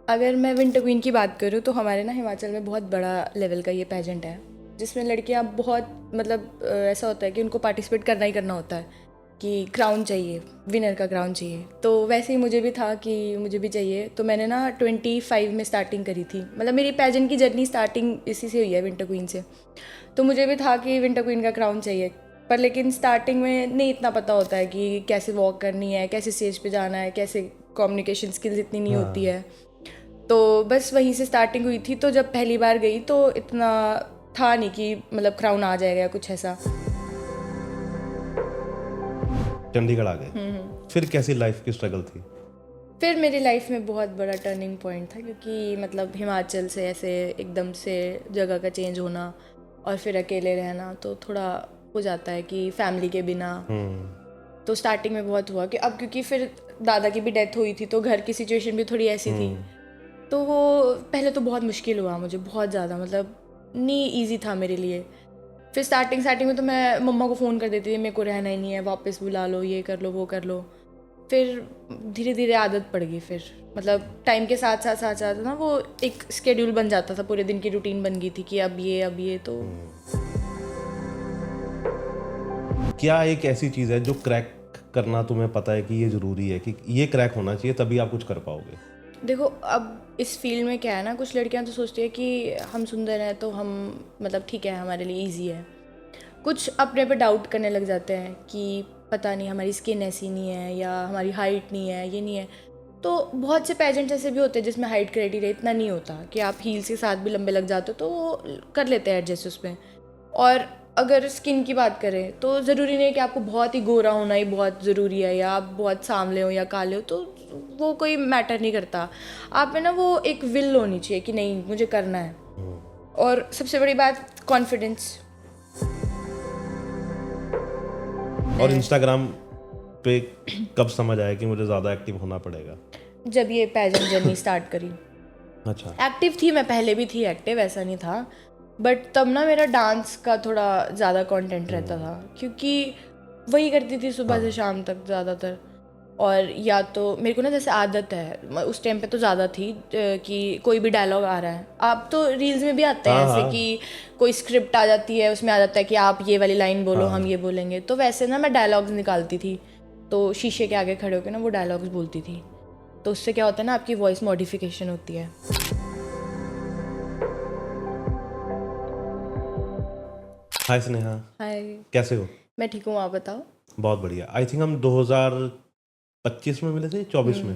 अगर मैं winter queen की बात करूँ तो हमारे ना हिमाचल में बहुत बड़ा लेवल का ये पेजेंट है जिसमें लड़कियाँ बहुत ऐसा होता है कि उनको पार्टिसिपेट करना ही करना होता है कि क्राउन चाहिए, विनर का क्राउन चाहिए। तो वैसे ही मुझे भी था कि मुझे भी चाहिए, तो मैंने ना 25 में स्टार्टिंग करी थी। मतलब मेरी पेजेंट की जर्नी स्टार्टिंग इसी से हुई है, विंटर क्वीन से। तो मुझे भी था कि विंटर क्वीन का क्राउन चाहिए, पर लेकिन स्टार्टिंग में नहीं इतना पता होता है कि कैसे वॉक करनी है, कैसे स्टेज पे जाना है, कैसे कम्युनिकेशन स्किल्स इतनी नहीं होती है। तो बस वहीं से स्टार्टिंग हुई थी। तो जब पहली बार गई तो इतना था नहीं कि मतलब क्राउन आ जाएगा या कुछ ऐसा। चंडीगढ़ आ गए, फिर कैसी लाइफ की स्ट्रगल थी? फिर मेरी लाइफ में बहुत बड़ा टर्निंग पॉइंट था, क्योंकि मतलब हिमाचल से ऐसे एकदम से जगह का चेंज होना और फिर अकेले रहना तो थोड़ा हो जाता है कि फैमिली के बिना। तो स्टार्टिंग में बहुत हुआ कि अब क्योंकि फिर दादा की भी डेथ हुई थी तो घर की सिचुएशन भी थोड़ी ऐसी थी। तो वो पहले तो बहुत मुश्किल हुआ मुझे, बहुत ज़्यादा, मतलब नहीं ईजी था मेरे लिए। फिर स्टार्टिंग स्टार्टिंग में तो मैं मम्मा को फ़ोन कर देती थी, मेरे को रहना ही नहीं है, वापस बुला लो, ये कर लो वो कर लो। फिर धीरे धीरे आदत पड़ गई। फिर मतलब टाइम के साथ साथ साथ साथ ना वो एक स्केड्यूल बन जाता था, पूरे दिन की रूटीन बन गई थी कि अब ये तो। क्या एक ऐसी चीज़ है जो क्रैक करना तुम्हें पता है कि ये ज़रूरी है, कि ये क्रैक होना चाहिए तभी आप कुछ कर पाओगे? देखो, अब इस फील्ड में क्या है ना, कुछ लड़कियां तो सोचती है कि हम सुंदर हैं तो हम मतलब ठीक है, हमारे लिए इजी है। कुछ अपने पे डाउट करने लग जाते हैं कि पता नहीं हमारी स्किन ऐसी नहीं है या हमारी हाइट नहीं है, ये नहीं है। तो बहुत से पेजेंट्स ऐसे भी होते हैं जिसमें हाइट क्राइटेरिया इतना नहीं होता कि आप हील्स के साथ भी लंबे लग जाते हो, तो वो कर लेते हैं एडजस्ट उस पर। और अगर स्किन की बात करें तो ज़रूरी नहीं है कि आपको बहुत ही गोरा होना ही बहुत ज़रूरी है, या आप बहुत सांवले हो या काले हो, तो वो कोई मैटर नहीं करता। आप में ना वो एक विल होनी चाहिए कि नहीं, मुझे करना है। और सबसे बड़ी बात, कॉन्फिडेंस। और इंस्टाग्राम पे कब समझ आया कि मुझे ज़्यादा एक्टिव होना पड़ेगा? जब ये पेजेंट जर्नी स्टार्ट करी। अच्छा। एक्टिव थी मैं, पहले भी थी एक्टिव, ऐसा नहीं था। बट तब ना मेरा डांस का थोड़ा ज़्यादा कंटेंट रहता था, क्योंकि वही करती थी सुबह से शाम तक ज़्यादातर। और या तो मेरे को ना जैसे आदत है, उस टाइम पे तो ज़्यादा थी कि कोई भी डायलॉग आ रहा है, आप तो रील्स में भी आते हैं ऐसे कि कोई स्क्रिप्ट आ जाती है, उसमें आ जाता है कि आप ये वाली लाइन बोलो, हम ये बोलेंगे। तो वैसे ना मैं डायलॉग्स निकालती थी, तो शीशे के आगे खड़े होकर ना वो डायलॉग्स बोलती थी। तो उससे क्या होता है ना, आपकी वॉइस मॉडिफिकेशन होती है। हाय स्नेहा, हाय। कैसे हो? मैं ठीक हूँ, आप बताओ। बहुत बढ़िया। आई थिंक हम 2025 में मिले थे, 24 में,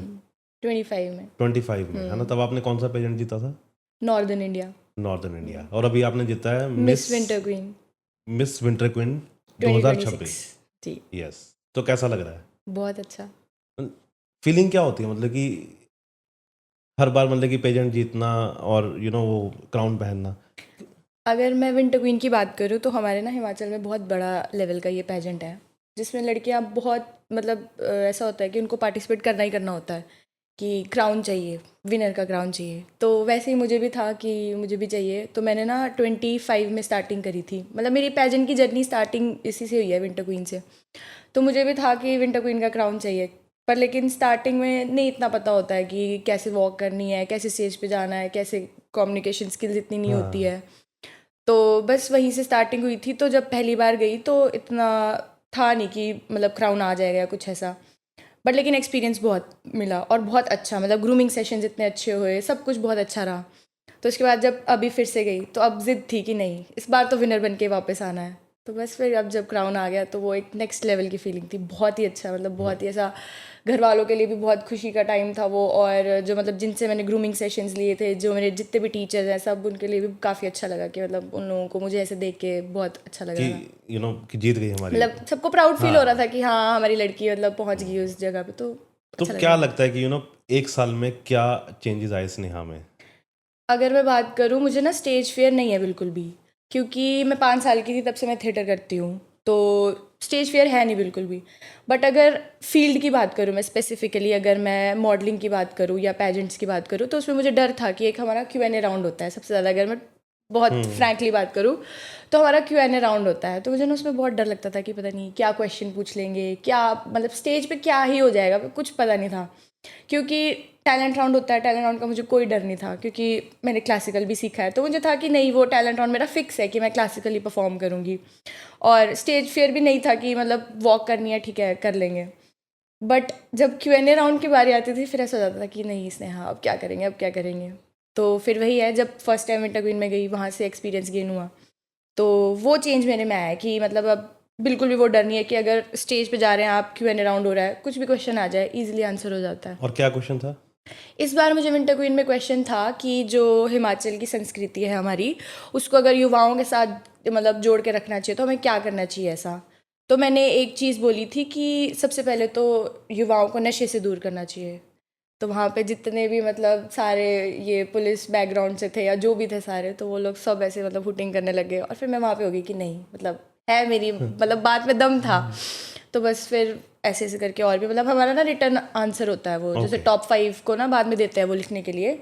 25 में। 25 में, है ना? तब आपने कौन सा पेजेंट जीता था? Northern India. Northern India. और अभी आपने जीता है miss winter queen miss winter queen 2026। 2026। जी। यस। तो कैसा लग रहा बहुत अच्छा। है? फीलिंग क्या होती है, मतलब कि हर बार मतलब कि पेजेंट जीतना और वो क्राउन पहनना? अगर मैं विंटर क्वीन की बात करूँ तो हमारे ना हिमाचल में बहुत बड़ा लेवल का ये पेजेंट है जिसमें लड़कियाँ बहुत ऐसा होता है कि उनको पार्टिसिपेट करना ही करना होता है कि क्राउन चाहिए, विनर का क्राउन चाहिए। तो वैसे ही मुझे भी था कि मुझे भी चाहिए, तो मैंने ना 25 में स्टार्टिंग करी थी। मतलब मेरी पेजेंट की जर्नी स्टार्टिंग इसी से हुई है, विंटर क्वीन से। तो मुझे भी था कि विंटर क्वीन का क्राउन चाहिए, पर लेकिन स्टार्टिंग में नहीं इतना पता होता है कि कैसे वॉक करनी है, कैसे स्टेज पे जाना है, कैसे कम्युनिकेशन स्किल्स इतनी नहीं होती है। तो बस वहीं से स्टार्टिंग हुई थी। तो जब पहली बार गई तो इतना था नहीं कि मतलब क्राउन आ जाएगा या कुछ ऐसा। बट लेकिन एक्सपीरियंस बहुत मिला और बहुत अच्छा, मतलब ग्रूमिंग सेशंस इतने अच्छे हुए, सब कुछ बहुत अच्छा रहा। तो उसके बाद जब अभी फिर से गई तो अब जिद थी कि नहीं, इस बार तो विनर बन के वापस आना है। तो बस फिर अब जब क्राउन आ गया तो वो एक नेक्स्ट लेवल की फीलिंग थी, बहुत ही अच्छा, मतलब बहुत ही ऐसा। घर वालों के लिए भी बहुत खुशी का टाइम था वो, और जो मतलब जिनसे मैंने ग्रूमिंग सेशंस लिए थे, जो मेरे जितने भी टीचर्स हैं, सब उनके लिए भी काफ़ी अच्छा लगा कि मतलब उन लोगों को मुझे ऐसे देख के बहुत अच्छा लग कि रहा था। कि जीत गई हमारी। मतलब सबको प्राउड फील हो रहा था कि हाँ, हमारी लड़की मतलब पहुंच गई उस जगह पे, तो तो अच्छा लग क्या रहा था। लगता है कि एक साल में क्या चेंजेस आए स्नेहा में? अगर मैं बात करूँ, मुझे ना स्टेज फियर नहीं है बिल्कुल भी, क्योंकि मैं 5 साल की थी तब से मैं थिएटर करती हूँ, तो स्टेज फियर है नहीं बिल्कुल भी। बट अगर फील्ड की बात करूँ, मैं स्पेसिफिकली अगर मैं मॉडलिंग की बात करूँ या पेजेंट्स की बात करूँ, तो उसमें मुझे डर था कि एक हमारा Q&A राउंड होता है सबसे ज़्यादा। अगर मैं बहुत फ्रैंकली बात करूँ तो हमारा Q&A राउंड होता है, तो मुझे ना उसमें बहुत डर लगता था कि पता नहीं क्या क्वेश्चन पूछ लेंगे, क्या मतलब स्टेज पे क्या ही हो जाएगा, कुछ पता नहीं था। क्योंकि टैलेंट राउंड होता है, टैलेंट राउंड का मुझे कोई डर नहीं था क्योंकि मैंने क्लासिकल भी सीखा है, तो मुझे था कि नहीं, वो टैलेंट राउंड मेरा फिक्स है कि मैं क्लासिकली परफॉर्म करूँगी। और स्टेज फियर भी नहीं था कि मतलब वॉक करनी है, ठीक है कर लेंगे। बट जब Q&A राउंड की बारी आती थी, फिर ऐसा हो जाता था कि नहीं स्नेहा, अब क्या करेंगे, अब क्या करेंगे। तो फिर वही है, जब फर्स्ट टाइम विंटर क्वीन में गई, वहाँ से एक्सपीरियंस गेन हुआ, तो वो चेंज मेरे में आया कि मतलब अब बिल्कुल भी वो डर नहीं है कि अगर स्टेज पे जा रहे हैं आप, Q&A राउंड हो रहा है, कुछ भी क्वेश्चन आ जाए, इजीली आंसर हो जाता है। और क्या क्वेश्चन था? इस बार मुझे विंटर क्वीन में क्वेश्चन था कि जो हिमाचल की संस्कृति है हमारी, उसको अगर युवाओं के साथ मतलब जोड़ के रखना चाहिए तो हमें क्या करना चाहिए ऐसा। तो मैंने एक चीज़ बोली थी कि सबसे पहले तो युवाओं को नशे से दूर करना चाहिए। तो वहाँ पे जितने भी मतलब सारे ये पुलिस बैकग्राउंड से थे या जो भी थे सारे, तो वो लोग सब ऐसे मतलब हुटिंग करने लगे। और फिर मैं वहाँ पे हो गई कि नहीं, मतलब है मेरी मतलब बात में दम था। तो बस फिर ऐसे ऐसे करके और भी मतलब हमारा ना रिटर्न आंसर होता है वो, जैसे टॉप 5 को ना बाद में देते हैं वो लिखने के लिए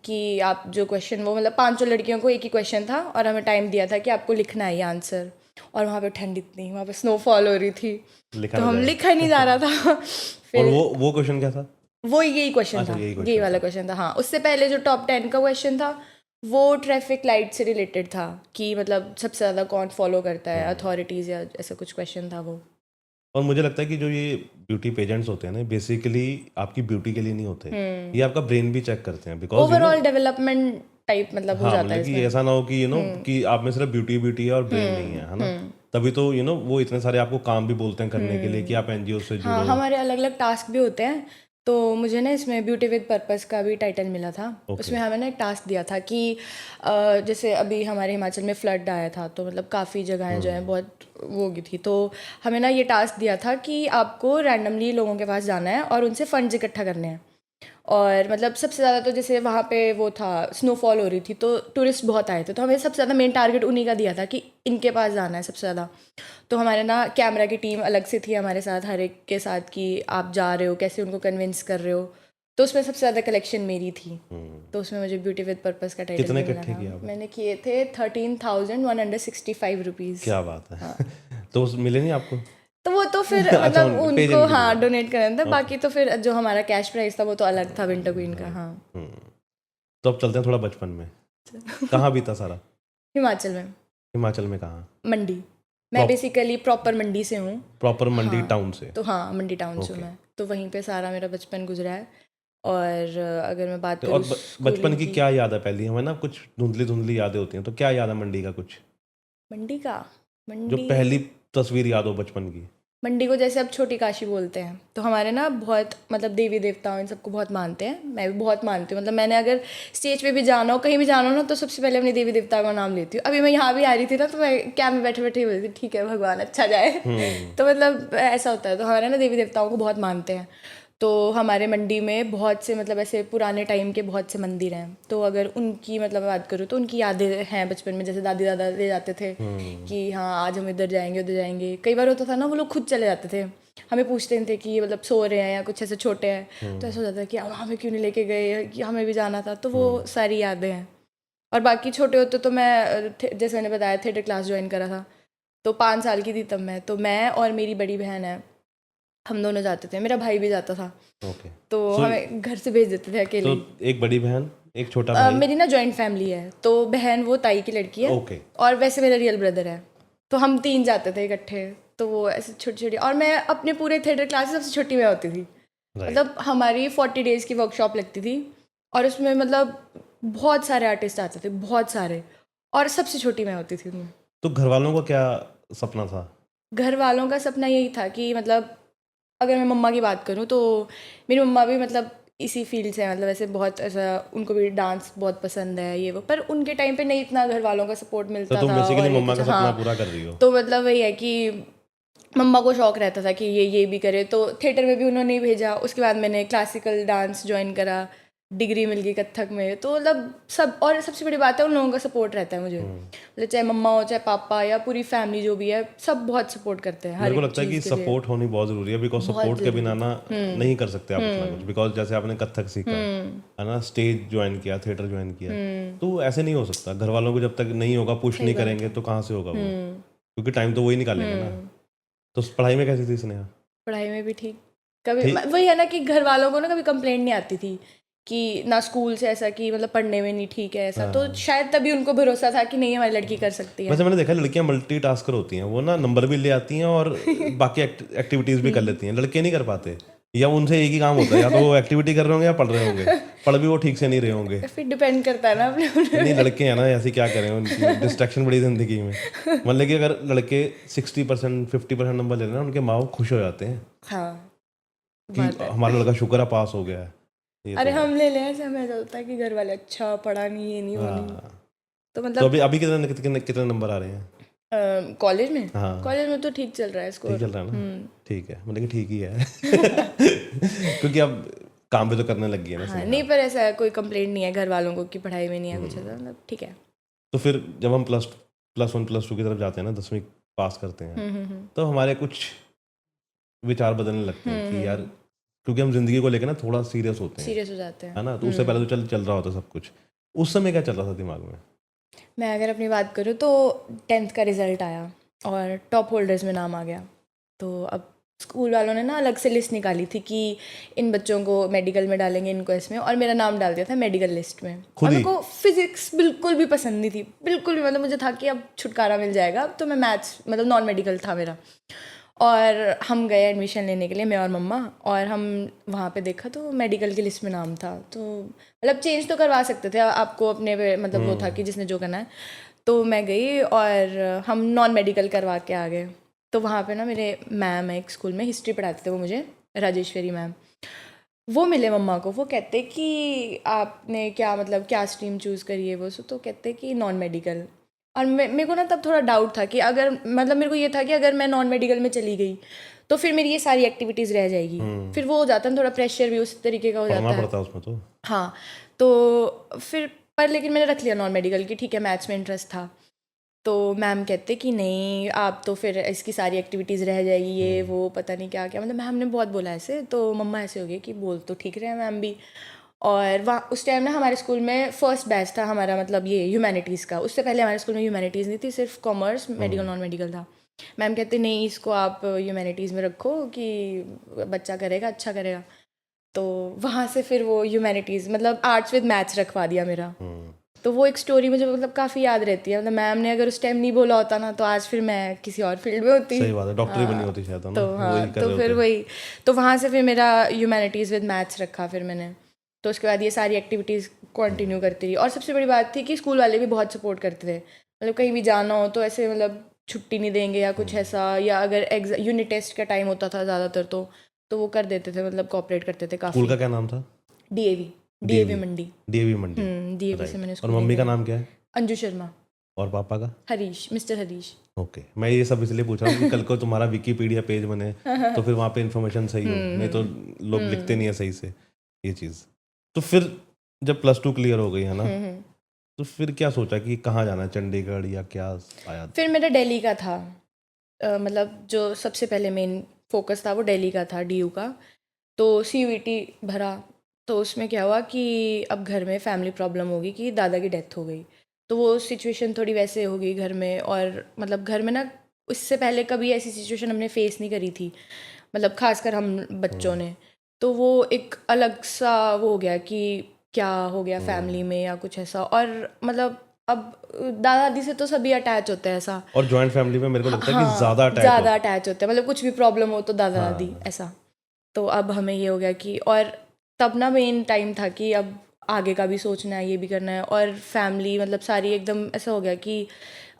कि आप जो क्वेश्चन, वो मतलब 500 लड़कियों को एक ही क्वेश्चन था और हमें टाइम दिया था कि आपको लिखना है ये आंसर। और वहाँ पे ठंड इतनी, वहाँ पे स्नोफॉल हो रही थी, लिखा तो ना हम जाए। लिखा ही नहीं जा रहा था। और फिर वो क्वेश्चन क्या था? वो यही क्वेश्चन अच्छा, था, यही यही क्वेश्चन वाला था। क्वेश्चन था। हाँ, उससे पहले जो टॉप 10 का क्वेश्चन था वो ट्रैफिक लाइट से रिलेटेड था कि मतलब सबसे ज़्यादा कौन फॉलो करता है, अथॉरिटीज़ या ऐसा कुछ क्वेश्चन था वो। और मुझे लगता है कि जो ये ब्यूटी पेजेंट्स होते हैं ना, बेसिकली आपकी ब्यूटी के लिए नहीं होते, ये आपका ब्रेन भी चेक करते हैं, बिकॉज ओवरऑल डेवलपमेंट टाइप मतलब हो हाँ, जाता है मतलब कि इसमें। ऐसा ना हो कि कि आप में सिर्फ ब्यूटी ब्यूटी है और ब्रेन नहीं है ना। तभी तो वो इतने सारे आपको काम भी बोलते हैं करने के लिए कि आप एनजीओ से हाँ, जुड़ो। हमारे अलग अलग टास्क भी होते हैं। तो मुझे ना इसमें ब्यूटी विद पर्पस का भी टाइटल मिला था। उसमें हमें ना एक टास्क दिया था कि जैसे अभी हमारे हिमाचल में फ्लड आया था, तो मतलब काफ़ी जगहें जो हैं बहुत वो हो गई थी। तो हमें ना ये टास्क दिया था कि आपको रैंडमली लोगों के पास जाना है और उनसे फंड्स इकट्ठा करने हैं। और मतलब सबसे ज़्यादा तो जैसे वहाँ पे वो था, स्नोफॉल हो रही थी, तो टूरिस्ट बहुत आए थे, तो हमें सबसे ज़्यादा मेन टारगेट उन्हीं का दिया था कि इनके पास जाना है सबसे ज़्यादा। तो हमारे ना कैमरा की टीम अलग से थी हमारे साथ, हर एक के साथ कि आप जा रहे हो कैसे, उनको कन्विंस कर रहे हो। तो उसमें सबसे ज़्यादा कलेक्शन मेरी थी। तो उसमें मुझे ब्यूटी विद पर्पस का टाइटल कितने भी मिला इकट्ठे था। किए आपने? मैंने किए थे 13,165 रुपीज़। क्या बात है। तो मिले नहीं आपको? तो वो तो फिर अच्छा, मतलब पेजेंट उनको के हाँ लिए। डोनेट करना था, बाकी तो फिर जो हमारा कैश प्राइस था वो तो अलग था विंटर क्वीन का। हाँ, तो अब चलते हैं थोड़ा बचपन में। कहाँ बीता सारा? हिमाचल में, हिमाचल में कहाँ? मंडी। मैं बेसिकली प्रॉपर मंडी से हूँ। प्रॉपर मंडी हाँ, टाउन से? तो हाँ मंडी टाउन से हूँ मैं, तो वहीं पे सारा मेरा बचपन गुजरा है। और अगर मैं बात और करूँ बचपन स्कूलिंग की की, क्या याद है पहली? हमें ना कुछ धुंधली धुंधली यादें होती हैं, तो क्या याद है मंडी का कुछ मंडी का, जो मंडी पहली तस्वीर याद हो बचपन की? मंडी को जैसे अब छोटी काशी बोलते हैं, तो हमारे ना बहुत मतलब देवी देवताओं इन सबको बहुत मानते हैं। मैं भी बहुत मानती हूँ, मतलब मैंने अगर स्टेज पे भी जाना हो, कहीं भी जाना हो ना, तो सबसे पहले अपनी देवी देवताओं का नाम लेती हूँ। अभी मैं यहाँ भी आ रही थी ना, तो मैं कैब में बैठे बैठे ही बोलती थी ठीक है भगवान अच्छा जाए। तो मतलब ऐसा होता है, तो हमारे ना देवी देवताओं को बहुत मानते हैं। तो हमारे मंडी में बहुत से मतलब ऐसे पुराने टाइम के बहुत से मंदिर हैं, तो अगर उनकी मतलब बात करूँ तो उनकी यादें हैं बचपन में। जैसे दादी दादा ले जाते थे कि हाँ आज हम इधर जाएंगे उधर जाएंगे। कई बार होता था ना वो लोग खुद चले जाते थे, हमें पूछते नहीं थे कि मतलब सो रहे हैं या कुछ ऐसे छोटे हैं, तो ऐसा हो जाता है कि अब हमें क्यों नहीं लेके गए, कि हमें भी जाना था। तो वो सारी यादें हैं। और बाकी छोटे होते तो मैं जैसे मैंने बताया थिएटर क्लास ज्वाइन करा था, तो 5 साल की थी तब मैं, तो मैं और मेरी बड़ी बहन है, हम दोनों जाते थे, मेरा भाई भी जाता था। ओके। तो हमें घर से भेज देते थे अकेले तो ही। एक बड़ी बहन, एक छोटा भाई। मेरी ना जॉइंट फैमिली है, तो बहन वो ताई की लड़की है, ओके। और वैसे मेरा रियल ब्रदर है। तो हम 3 जाते थे इकट्ठे, तो वो ऐसे छोटी छोटी। और मैं अपने पूरे थिएटर क्लास सबसे छोटी में होती थी। मतलब हमारी 40 डेज़ की वर्कशॉप लगती थी, और उसमें मतलब बहुत सारे आर्टिस्ट आते थे, बहुत सारे, और सबसे छोटी मैं होती थी उनमें। तो घर वालों का क्या सपना था? घर वालों का सपना यही था कि मतलब अगर मैं मम्मा की बात करूँ तो मेरी मम्मा भी मतलब इसी फील्ड से है, मतलब ऐसे बहुत ऐसा उनको भी डांस बहुत पसंद है ये वो, पर उनके टाइम पे नहीं इतना घर वालों का सपोर्ट तो मिलता तुम था बेसिकली और ये मम्मा कुछ। का सपना हाँ, पूरा कर रही हो? तो मतलब वही है कि मम्मा को शौक रहता था कि ये भी करे, तो थिएटर में भी उन्होंने ही भेजा। उसके बाद मैंने क्लासिकल डांस ज्वाइन करा, डिग्री मिल गई कथक में। तो मतलब सब, और सबसे बड़ी बात है उन लोगों का सपोर्ट रहता है मुझे, मतलब चाहे मम्मा हो चाहे पापा या पूरी फैमिली जो भी है, सब बहुत सपोर्ट करते हैं हर मेरे को एक लगता है कि चीज़ के लिए। सपोर्ट होनी बहुत ज़रूरी है, बिकॉज बहुत सपोर्ट के बिना ज़रूरी। ना नहीं कर सकते आप इतना कुछ। बिकॉज जैसे आपने कथक सीखा है ना, स्टेज ज्वाइन किया, थिएटर ज्वाइन किया, तो ऐसे नहीं हो सकता। घर वालों को जब तक नहीं होगा, पुश सही नहीं बात करेंगे है। तो कहाँ से होगा वो? क्योंकि टाइम तो वही निकालेंगे ना। तो पढ़ाई में कैसी थी स्नेहा? पढ़ाई में भी ठीक। कभी वही है ना कि घर वालों को ना कभी कंप्लेंट नहीं आती थी कि ना स्कूल से ऐसा कि मतलब पढ़ने में नहीं ठीक है ऐसा, तो शायद तभी उनको भरोसा था कि नहीं हमारी लड़की कर सकती है। वैसे मैंने देखा लड़कियां मल्टीटास्कर होती हैं, वो ना नंबर भी ले आती हैं और बाकी एक्टिविटीज भी कर लेती हैं, लड़के नहीं कर पाते, या उनसे एक ही काम होता है, या तो वो एक्टिविटी कर रहे होंगे या पढ़ रहे होंगे, पढ़ भी वो ठीक से नहीं रहे होंगे। फिर डिपेंड करता है ना अपने नहीं लड़के हैं ना, ऐसे क्या करें, उनकी डिस्ट्रैक्शन बड़ी जिंदगी में। मतलब कि अगर लड़के 60% 50% नंबर ले रहे हैं ना, उनके माँ बाप खुश हो जाते हैं हाँ कि हमारा लड़का शुक्र है पास हो गया है। अरे हम ले लें ऐसे, हमें ऐसा होता है कि घर वाले अच्छा पढ़ा नहीं, ये नहीं वो नहीं, तो तो मतलब अभी कितने नंबर आ रहे हैं कॉलेज में? हाँ कॉलेज में तो ठीक चल रहा है ठीक स्कोर। चल रहा है ना, ठीक है, मतलब कि ठीक ही है क्योंकि अब काम भी तो करने लग गई है ना। हाँ नहीं, पर ऐसा कोई कंप्लेंट नहीं है घर वालों को कि पढ़ाई में नहीं है कुछ ऐसा, मतलब ठीक है। तो फिर जब हम +1 +2 की तरफ जाते हैं ना, 10वीं पास करते हैं, तो हमारे कुछ विचार बदलने लगते हैं कि यार, क्योंकि हम जिंदगी को लेकर ना थोड़ा सीरियस होते हैं, सीरियस हो जाते हैं है ना। तो उससे पहले तो चल रहा होता सब कुछ, उस समय क्या चल रहा था दिमाग में? मैं अगर अपनी बात करूँ तो 10th का रिज़ल्ट आया और टॉप होल्डर्स में नाम आ गया, तो अब स्कूल वालों ने ना अलग से लिस्ट निकाली थी कि इन बच्चों को मेडिकल में डालेंगे, इनको इसमें, और मेरा नाम डाल दिया था मेडिकल लिस्ट में। और मेरे को फिजिक्स बिल्कुल भी पसंद नहीं थी, बिल्कुल भी, मतलब मुझे था कि अब छुटकारा मिल जाएगा, तो मैं मैथ्स मतलब नॉन मेडिकल था मेरा। और हम गए एडमिशन लेने के लिए, मैं और मम्मा, और हम वहाँ पे देखा तो मेडिकल की लिस्ट में नाम था, तो मतलब चेंज तो करवा सकते थे आपको अपने पे, मतलब वो था कि जिसने जो करना है। तो मैं गई और हम नॉन मेडिकल करवा के आ गए। तो वहाँ पे ना मेरे मैम है एक स्कूल में, हिस्ट्री पढ़ाते थे वो मुझे, राजेश्वरी मैम, वो मिले मम्मा को। वो कहते कि आपने क्या मतलब क्या स्ट्रीम चूज़ करी है वो सो, तो कहते कि नॉन मेडिकल। और मेरे को ना तब थोड़ा डाउट था कि अगर मतलब मेरे को ये था कि अगर मैं नॉन मेडिकल में चली गई तो फिर मेरी ये सारी एक्टिविटीज़ रह जाएगी, फिर वो हो जाता है थोड़ा प्रेशर भी उस तरीके का हो जाता पढ़ना है। पड़ता है उसमें तो। हाँ तो फिर पर लेकिन मैंने रख लिया नॉन मेडिकल की, ठीक है, मैथ्स में इंटरेस्ट था। तो मैम कहते कि नहीं आप तो फिर इसकी सारी एक्टिविटीज़ रह जाएगी, ये वो पता नहीं क्या क्या, मतलब मैम ने बहुत बोला ऐसे, तो मम्मा ऐसे हो गई कि बोल तो ठीक रहे मैम भी। और वहाँ उस टाइम ना हमारे स्कूल में फर्स्ट बैच था हमारा, मतलब ये ह्यूमैनिटीज़ का, उससे पहले हमारे स्कूल में ह्यूमैनिटीज़ नहीं थी, सिर्फ कॉमर्स मेडिकल नॉन मेडिकल था। मैम कहते नहीं इसको आप ह्यूमैनिटीज़ में रखो कि बच्चा करेगा अच्छा करेगा। तो वहाँ से फिर वो ह्यूमैनिटीज़ मतलब आर्ट्स विद मैथ्स रखवा दिया मेरा। तो वो एक स्टोरी मुझे मतलब काफ़ी याद रहती है, मतलब मैम ने अगर उस टाइम नहीं बोला होता ना तो आज फिर मैं किसी और फील्ड में होती। सही बात है, डॉक्टरी बनी होती शायद, है ना? तो हाँ वही कर तो रहे फिर होते। वही, तो वहाँ से फिर मेरा ह्यूमैनिटीज़ विद मैथ्स रखा फिर मैंने। तो उसके बाद ये सारी एक्टिविटीज़ कंटिन्यू करती रही। और सबसे बड़ी बात थी कि स्कूल वाले भी बहुत सपोर्ट करते थे, मतलब कहीं भी जाना हो तो ऐसे मतलब छुट्टी नहीं देंगे या कुछ ऐसा, या अगर यूनिट टेस्ट का टाइम होता था ज़्यादातर तो वो कर देते थे, मतलब कोऑपरेट करते थे स्कूल काफ़ी। का क्या नाम था? डीएवी मंडी। डीएवी मंडी। डीएवी से मैंने और स्कूल मम्मी का नाम क्या है? अंजू शर्मा। और पापा का? हरीश, मिस्टर हरीश। ओके, मैं ये सब इसलिए पूछ रहा हूँ कि कल को तुम्हारा विकीपीडिया पेज बने तो फिर वहाँ पे इन्फॉर्मेशन सही हो, नहीं तो लोग लिखते नहीं है सही से ये चीज़। तो फिर जब +2 क्लियर हो गई है ना, तो फिर क्या सोचा कि कहाँ जाना है, चंडीगढ़ या क्या आया? फिर मेरा दिल्ली का था, मतलब जो सबसे पहले मेन फोकस था वो दिल्ली का था, डीयू का। तो CUET भरा, तो उसमें क्या हुआ कि अब घर में फैमिली प्रॉब्लम होगी कि दादा की डेथ हो गई, तो वो सिचुएशन थोड़ी वैसे हो गई घर में। और मतलब घर में ना इससे पहले कभी ऐसी सिचुएशन हमने फेस नहीं करी थी, मतलब खासकर हम बच्चों ने। तो वो एक अलग सा वो हो गया कि क्या हो गया फैमिली में या कुछ ऐसा। और मतलब अब दादा दादी से तो सभी अटैच होते हैं ऐसा, और जॉइंट फैमिली में मेरे को लगता है कि ज़्यादा अटैच होते हैं, मतलब कुछ भी प्रॉब्लम हो तो दादा दादी ऐसा। तो अब हमें ये हो गया कि, और तब ना मेन टाइम था कि अब आगे का भी सोचना है, ये भी करना है, और फैमिली मतलब सारी एकदम ऐसा हो गया कि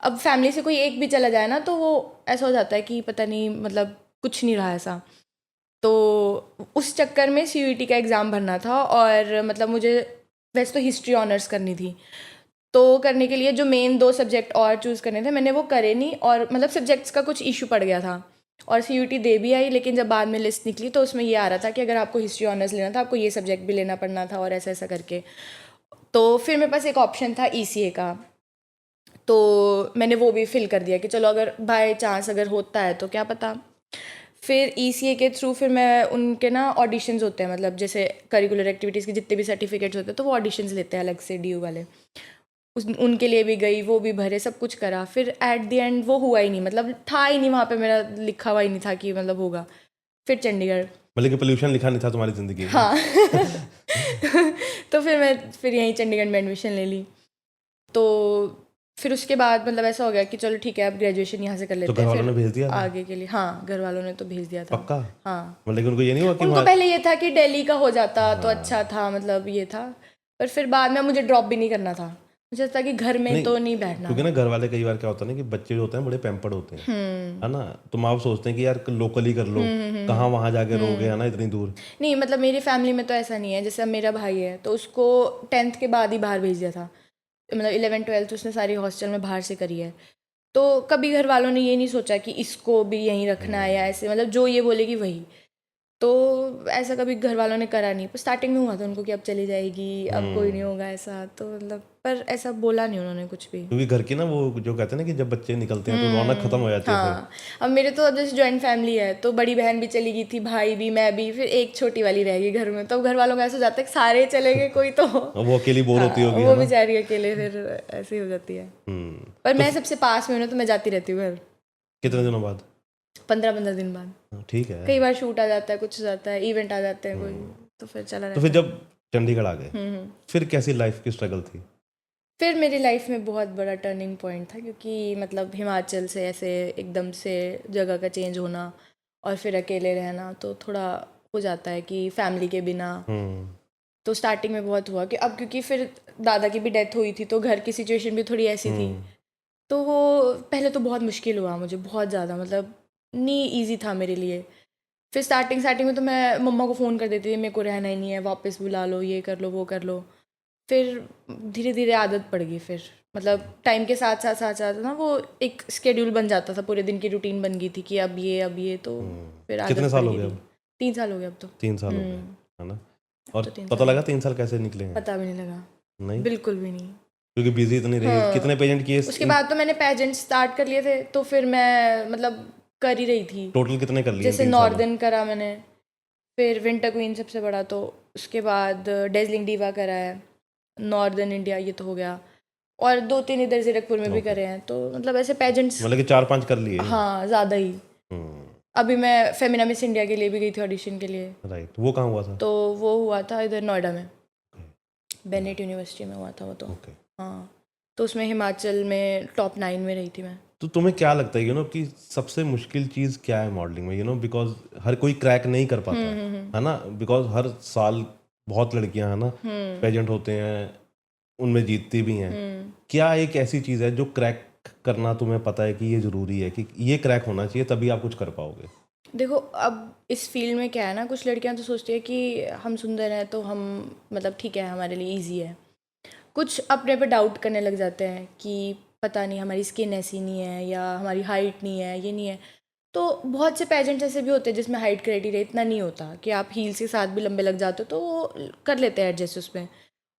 अब फैमिली से कोई एक भी चला जाए ना तो वो ऐसा हो जाता है कि पता नहीं मतलब कुछ नहीं रहा ऐसा। तो उस चक्कर में CUET का एग्ज़ाम भरना था, और मतलब मुझे वैसे तो हिस्ट्री ऑनर्स करनी थी, तो करने के लिए जो मेन 2 सब्जेक्ट और चूज़ करने थे मैंने वो करे नहीं, और मतलब सब्जेक्ट्स का कुछ इशू पड़ गया था। और CUET दे भी आई, लेकिन जब बाद में लिस्ट निकली तो उसमें ये आ रहा था कि अगर आपको हिस्ट्री ऑनर्स लेना था आपको ये सब्जेक्ट भी लेना पड़ना था, और ऐसा ऐसा करके। तो फिर मेरे पास एक ऑप्शन था ECA का, तो मैंने वो भी फिल कर दिया कि चलो अगर बाय चांस अगर होता है तो क्या पता। फिर ECA के थ्रू फिर मैं उनके ना ऑडिशंस होते हैं, मतलब जैसे करिकुलर एक्टिविटीज़ के जितने भी सर्टिफिकेट्स होते हैं तो वो ऑडिशंस लेते हैं अलग से DU वाले। उनके लिए भी गई, वो भी भरे, सब कुछ करा, फिर एट द एंड वो हुआ ही नहीं, मतलब था ही नहीं वहाँ पे, मेरा लिखा हुआ ही नहीं था कि मतलब होगा। फिर चंडीगढ़, मतलब कि पोल्यूशन लिखा नहीं था तुम्हारी ज़िंदगी में। हाँ तो फिर यहीं चंडीगढ़ में एडमिशन ले ली। तो फिर उसके बाद मतलब ऐसा हो गया कि चलो ठीक है अब ग्रेजुएशन यहाँ से कर तो लेते घर हैं वालों ने फिर भेज दिया था? आगे के लिए। हाँ घर वालों ने तो भेज दिया था। पक्का? हाँ मतलब कि उनको ये नहीं हुआ कि उनको वहाँ पहले ये था कि दिल्ली का हो जाता तो हाँ। अच्छा था, मतलब ये था। पर फिर बाद में मुझे ड्रॉप भी नहीं करना था, मुझे था कि घर में तो नहीं बैठना। क्योंकि ना घर वाले कई बार क्या होता है ना कि बच्चे जो होते हैं बड़े पैम्पर्ड होते हैं, है ना, तो माँ बाप सोचते हैं कि यार लोकल ही कर लो, कहाँ वहाँ जाके रहोगे, है ना, इतनी दूर। नहीं मतलब मेरी फैमिली में तो ऐसा नहीं है। जैसे अब मेरा भाई है तो उसको 10th के बाद ही बाहर भेज दिया था, मतलब 11th-12th उसने सारी हॉस्टल में बाहर से करी है। तो कभी घर वालों ने ये नहीं सोचा कि इसको भी यहीं रखना है या ऐसे, मतलब जो ये बोलेगी वही। तो ऐसा कभी घर वालों ने करा नहीं। पर स्टार्टिंग में हुआ था उनको कि अब चली जाएगी, अब कोई नहीं होगा ऐसा, तो मतलब पर ऐसा बोला नहीं उन्होंने कुछ भी। क्योंकि घर की ना वो जो कहते हैं ना कि जब बच्चे निकलते हैं तो रौनक खत्म हो जाती है फिर। हाँ अब मेरे तो अब जैसे जॉइंट फैमिली है तो बड़ी बहन भी चली गई थी, भाई भी, मैं भी, फिर एक छोटी वाली रह गई घर में। तो घर वालों का ऐसा हो जाता है कि सारे चले गए कोई तो अब वो अकेली बोर होती होगी, वो है ना? बेचारी अकेले फिर ऐसे ही हो जाती है। पर मैं सबसे पास में हूँ ना तो मैं जाती रहती हूँ घर कितने दिनों बाद? 15-15 दिन बाद। हाँ, ठीक है। कई बार शूट आ जाता है, कुछ हो जाता है, इवेंट आ जाते हैं कोई, तो फिर चला तो रहता फिर है। जब चंडीगढ़ आ गए फिर कैसी लाइफ की स्ट्रगल थी? फिर मेरी लाइफ में बहुत बड़ा टर्निंग पॉइंट था, क्योंकि मतलब हिमाचल से ऐसे एकदम से जगह का चेंज होना और फिर अकेले रहना तो थोड़ा हो जाता है कि फैमिली के बिना। तो स्टार्टिंग में बहुत हुआ कि अब क्योंकि फिर दादा की भी डेथ हुई थी तो घर की सिचुएशन भी थोड़ी ऐसी थी। तो वो पहले तो बहुत मुश्किल हुआ मुझे, बहुत ज़्यादा, मतलब नहीं ईजी था मेरे लिए। फिर स्टार्टिंग में तो मैं मम्मा को फ़ोन कर देती थी, मेरे को रहना ही नहीं है, वापस बुला लो, ये कर लो वो कर लो। फिर धीरे धीरे आदत पड़ गई। फिर मतलब टाइम के साथ साथ साथ साथ ना वो एक स्केड्यूल बन जाता था, पूरे दिन की रूटीन बन गई थी कि अब ये तो फिर आदत कितने साल हो गए गई अब? 3 साल हो गए अब तो। 3 साल हो गए, है ना? और तो 3 पता साल लगा 3 साल कैसे निकले हैं? पता भी नहीं लगा, नहीं, बिल्कुल भी नहीं। क्योंकि बिजी इतनी रही। कितने पेजेंट किए उसके बाद तो मैंने पेजेंट स्टार्ट कर लिए थे, तो फिर मैं मतलब कर ही रही थी। टोटल कितने कर लिए जैसे 3 साल में? नॉर्दर्न करा मैंने, फिर विंटर क्वीन सबसे बड़ा, तो उसके बाद डेजलिंग डीवा करा है, नॉर्दर्न इंडिया ये तो हो गया, और 2-3 इधर जीरकपुर में भी करे हैं। तो मतलब ऐसे पेजेंट्स मतलब कि 4-5 कर लिए। हाँ ज़्यादा ही। अभी मैं फेमिना मिस इंडिया के लिए भी गई थी ऑडिशन के लिए। राइट, वो कहाँ हुआ था? तो वो हुआ था इधर नोएडा में, बेनेट यूनिवर्सिटी में हुआ था वो तो। ओके। हाँ तो उसमें हिमाचल में टॉप 9 में रही थी मैं। तो तुम्हें क्या लगता है कि सबसे मुश्किल चीज़ क्या है मॉडलिंग में? बिकॉज हर कोई क्रैक नहीं कर पाता, है ना? बिकॉज हर साल बहुत लड़कियां, है ना, पेजेंट होते हैं, उनमें जीतती भी हैं। क्या एक ऐसी चीज़ है जो क्रैक करना तुम्हें पता है कि ये ज़रूरी है, कि ये क्रैक होना चाहिए तभी आप कुछ कर पाओगे? देखो अब इस फील्ड में क्या है ना, कुछ लड़कियां तो सोचती है कि हम सुंदर हैं तो हम मतलब ठीक है हमारे लिए इजी है। कुछ अपने पे डाउट करने लग जाते हैं कि पता नहीं हमारी स्किन ऐसी नहीं है या हमारी हाइट नहीं है, ये नहीं है। तो बहुत से पेजेंट्स ऐसे भी होते हैं जिसमें हाइट क्राइटेरिया इतना नहीं होता कि आप हील्स के साथ भी लंबे लग जाते हो, तो वो कर लेते हैं एडजस्ट उसमें।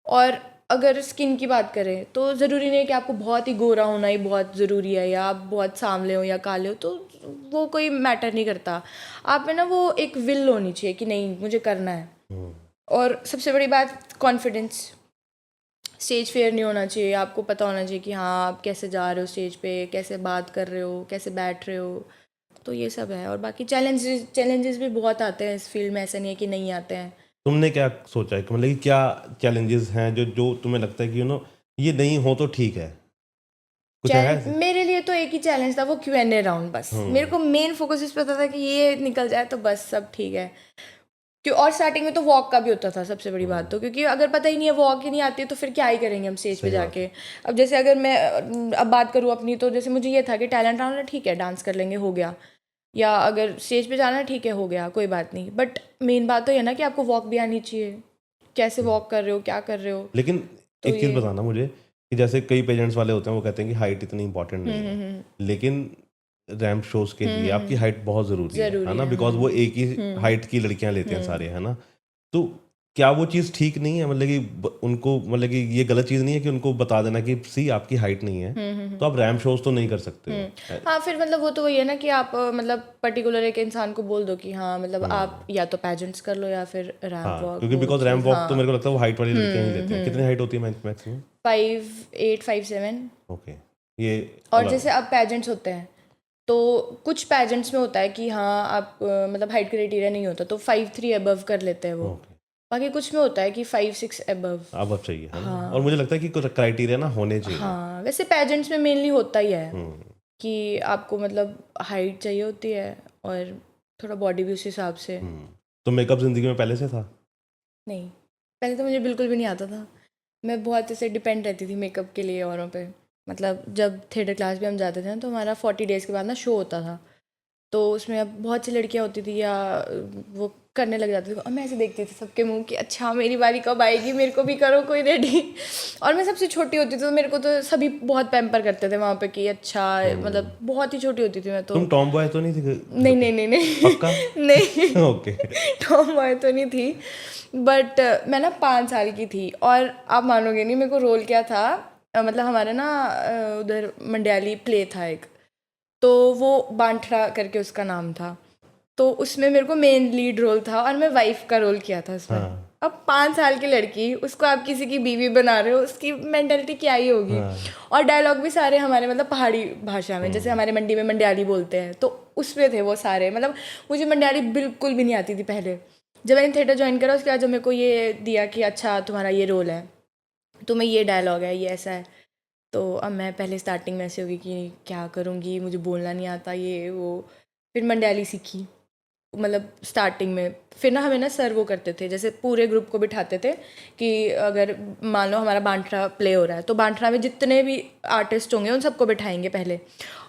और अगर स्किन की बात करें तो ज़रूरी नहीं है कि आपको बहुत ही गोरा होना ही बहुत ज़रूरी है या आप बहुत सांवले हो या काले हो, तो वो कोई मैटर नहीं करता। आप में ना वो एक विल होनी चाहिए कि नहीं मुझे करना है। और सबसे बड़ी बात कॉन्फिडेंस। स्टेज फेयर नहीं होना चाहिए, आपको पता होना चाहिए कि हाँ आप कैसे जा रहे हो स्टेज पे, कैसे बात कर रहे हो, कैसे बैठ रहे हो। तो ये सब है। और बाकी चैलेंजेस भी बहुत आते हैं इस फील्ड में, ऐसा नहीं है कि नहीं आते हैं। तुमने क्या सोचा है कि मतलब कि क्या चैलेंजेस हैं जो तुम्हें लगता है कि ये नहीं हो तो ठीक है? कुछ है ऐसे? मेरे लिए तो एक ही चैलेंज था, वो Q&A राउंड। बस मेरे को मेन फोकस इस पर था कि ये निकल जाए तो बस सब ठीक है। क्यों, और स्टार्टिंग में तो वॉक का भी होता था सबसे बड़ी बात तो, क्योंकि अगर पता ही नहीं है वॉक ही नहीं आती है तो फिर क्या ही करेंगे हम स्टेज पे जाके। अब जैसे अगर मैं अब बात करूँ अपनी, तो जैसे मुझे ये था कि टैलेंट राउंड है ठीक है डांस कर लेंगे हो गया, या अगर स्टेज पे जाना है ठीक है हो गया कोई बात नहीं। बट मेन बात तो ये ना कि आपको वॉक भी आनी चाहिए, कैसे वॉक कर रहे हो, क्या कर रहे हो। लेकिन तो एक चीज़ बताना मुझे कि जैसे कई पेजेंट्स वाले होते हैं वो कहते हैं कि हाइट इतनी इंपॉर्टेंट नहीं है, लेकिन रैंप शोज के लिए आपकी हाइट बहुत ज़रूरी है ना? बिकॉज वो एक ही हाइट की लड़कियां लेते हैं सारे, है ना? तो क्या वो चीज़ ठीक नहीं है? मतलब कि उनको, मतलब कि ये गलत चीज़ नहीं है कि उनको बता देना कि सी आपकी हाइट नहीं है तो आप रैम्प शोज तो नहीं कर सकते हो। हाँ फिर मतलब वो तो वही है ना कि आप मतलब पर्टिकुलर एक इंसान को बोल दो कि हाँ मतलब आप या तो पेजेंट्स कर लो या फिर रैंप वॉक। क्योंकि बिकॉज रैम्प वॉक तो मेरे को लगता है वो हाइट वाली लड़कियां ही लेते हैं। कितनी हाइट होती है मैक्सिमम? 5'8", 5'7". ओके, ये और जैसे अब पेजेंट्स होते हैं तो कुछ पेजेंट्स में होता है कि हाँ आप मतलब हाइट क्राइटेरिया नहीं होता तो 5'3" अबव कर लेते हैं वो। ओके, बाकी कुछ में होता है कि 5'6" अबव। अब चाहिए है ना। हाँ। और मुझे लगता है कि कुछ क्राइटेरिया ना होने चाहिए। हाँ वैसे पेजेंट्स में मेनली होता ही है हम्म, कि आपको मतलब हाइट चाहिए होती है और थोड़ा बॉडी भी उस हिसाब से। तो मेकअप जिंदगी में पहले से था? नहीं, पहले तो मुझे बिल्कुल भी नहीं आता था। मैं बहुत ऐसे डिपेंड रहती थी मेकअप के लिए औरों पे। मतलब जब थिएटर क्लास भी हम जाते थे ना तो हमारा 40 डेज़ के बाद ना शो होता था। तो उसमें अब बहुत सी लड़कियां होती थी या वो करने लग जाती थी और मैं ऐसे देखती थी सबके मुंह कि अच्छा मेरी बारी कब आएगी, मेरे को भी करो कोई रेडी। और मैं सबसे छोटी होती थी तो मेरे को तो सभी बहुत पैम्पर करते थे वहाँ पे कि अच्छा मतलब बहुत ही छोटी होती थी मैं तो। तुम टॉम बॉय तो नहीं थी नहीं नहीं नहीं नहीं पक्का? नहीं ओके। टॉम बॉय तो नहीं थी बट मैं ना 5 साल की थी और आप मानोगे नहीं मेरे को रोल क्या था। मतलब हमारे ना उधर मंडियाली प्ले था एक, तो वो बांठड़ा करके उसका नाम था। तो उसमें मेरे को मेन लीड रोल था और मैं वाइफ का रोल किया था उसमें। हाँ। अब 5 साल की लड़की उसको आप किसी की बीवी बना रहे हो, उसकी मेंटालिटी क्या ही होगी। हाँ। और डायलॉग भी सारे हमारे मतलब पहाड़ी भाषा में, जैसे हमारे मंडी में मंडियाली बोलते हैं तो उसमें थे वो सारे। मतलब मुझे मंडियाली बिल्कुल भी नहीं आती थी पहले। जब मैंने थिएटर ज्वाइन करा उसके बाद जब मेरे को ये दिया कि अच्छा तुम्हारा ये रोल है, तुम्हें ये डायलॉग है, ये ऐसा है, तो अब मैं पहले स्टार्टिंग में ऐसे होगी कि क्या करूँगी, मुझे बोलना नहीं आता ये वो। फिर मंडियाली सीखी मतलब स्टार्टिंग में। फिर ना हमें ना सर वो करते थे, जैसे पूरे ग्रुप को बिठाते थे कि अगर मान लो हमारा बांटरा प्ले हो रहा है तो बांटरा में जितने भी आर्टिस्ट होंगे उन सबको बिठाएंगे पहले,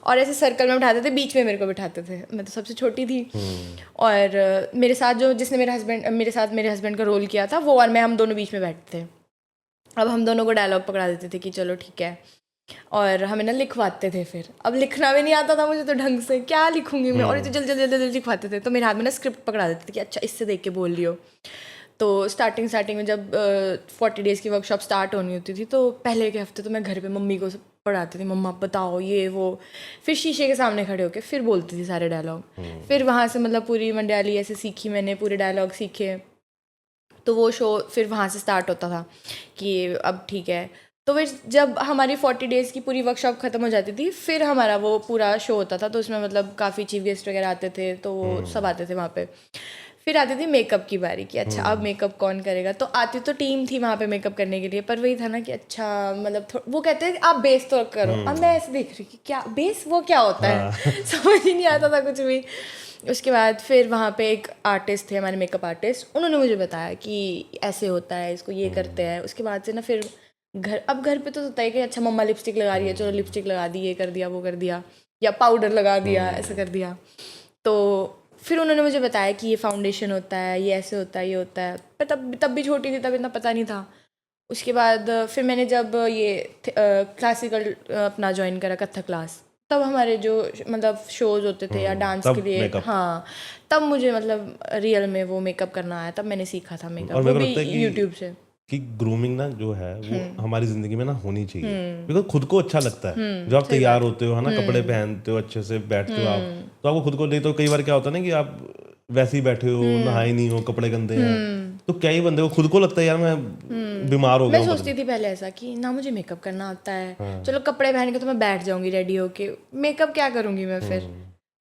और ऐसे सर्कल में बिठाते थे, बीच में मेरे को बिठाते थे, मैं तो सबसे छोटी थी। और मेरे साथ जो जिसने मेरे साथ मेरे हस्बैंड का रोल किया था वो और मैं, हम दोनों बीच में बैठते थे। अब हम दोनों को डायलॉग पकड़ा देते थे कि चलो ठीक है, और हमें ना लिखवाते थे। फिर अब लिखना भी नहीं आता था मुझे तो ढंग से, क्या लिखूंगी मैं, और ये तो जल्दी जल्दी जल्दी लिखवाते थे तो मेरे हाथ में ना स्क्रिप्ट पकड़ा देते थे कि अच्छा इससे देख के बोल लियो। तो स्टार्टिंग में जब 40 डेज़ की वर्कशॉप स्टार्ट होनी होती थी तो पहले के हफ्ते तो मैं घर पे मम्मी को पढ़ाती थी, मम्मा बताओ ये वो। फिर शीशे के सामने खड़े होके फिर बोलती थी सारे डायलॉग। फिर वहाँ से मतलब पूरी मंडियाली ऐसे सीखी मैंने, पूरे डायलॉग सीखे। तो वो शो फिर वहाँ से स्टार्ट होता था कि अब ठीक है। तो फिर जब हमारी 40 डेज़ की पूरी वर्कशॉप ख़त्म हो जाती थी फिर हमारा वो पूरा शो होता था, तो उसमें मतलब काफ़ी चीफ गेस्ट वगैरह आते थे तो वो सब आते थे वहाँ पे। फिर आती थी मेकअप की बारी कि अच्छा अब मेकअप कौन करेगा, तो आती तो टीम थी वहाँ पे मेकअप करने के लिए, पर वही था ना कि अच्छा मतलब वो कहते हैं आप बेस तो करो। अब मैं ऐसे देख रही कि क्या बेस, वो क्या होता है समझ ही नहीं आता था कुछ भी। उसके बाद फिर वहाँ पे एक आर्टिस्ट थे हमारे मेकअप आर्टिस्ट, उन्होंने मुझे बताया कि ऐसे होता है, इसको ये करते हैं। उसके बाद से ना फिर घर पे तो होता है कि अच्छा मम्मा लिपस्टिक लगा रही है, चलो लिपस्टिक लगा दी, ये कर दिया वो कर दिया, या पाउडर लगा दिया, ऐसा कर दिया। तो फिर उन्होंने मुझे बताया कि ये फाउंडेशन होता है, ये ऐसे होता है, ये होता है, पर तब भी छोटी थी, तब इतना पता नहीं था। उसके बाद फिर मैंने जब ये क्लासिकल अपना ज्वाइन करा कथक क्लास, तब हमारे जो मतलब शोज होते थे या डांस के लिए, हाँ तब मुझे मतलब रियल में वो मेकअप करना आया, तब मैंने सीखा था मेकअप, वो भी यूट्यूब से। कि ग्रूमिंग ना जो है वो हमारी जिंदगी में ना होनी चाहिए, बिकॉज खुद को अच्छा लगता है जब आप तैयार होते हो है ना, कपड़े पहनते हो, अच्छे से बैठते हो आप, तो आपको खुद को, नहीं तो कई बार क्या होता है ना कि आप वैसे ही बैठे हो, नहाए नहीं हो, कपड़े गंदे हैं, तो क्या ही बंदे को खुद को लगता है यार मैं बीमार हो गया मैं सोचती थी पहले ऐसा कि ना मुझे मेकअप करना आता है, चलो कपड़े पहन के तो मैं बैठ जाऊंगी रेडी होके, मेकअप क्या करूंगी मैं फिर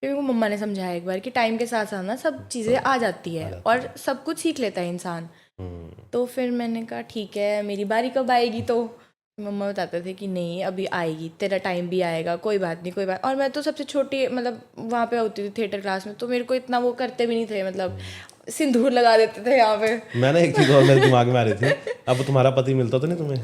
मेरे को मम्मा ने समझाया एक बार कि टाइम के साथ साथ ना सब चीज़ें आ जाती है और सब कुछ सीख लेता है इंसान। तो फिर मैंने कहा ठीक है मेरी बारी कब आएगी, तो मम्मा बताते थे कि नहीं अभी आएगी, तेरा टाइम भी आएगा, कोई बात नहीं कोई बात। और मैं तो सबसे छोटी मतलब वहाँ पे होती थी थिएटर क्लास में, तो मेरे को इतना वो करते भी नहीं थे, मतलब सिंदूर लगा देते थे यहाँ पे। मैंने एक चीज़ और मेरे दिमाग में आ रही थी, अब तुम्हारा पति मिलता तो नहीं तुम्हें?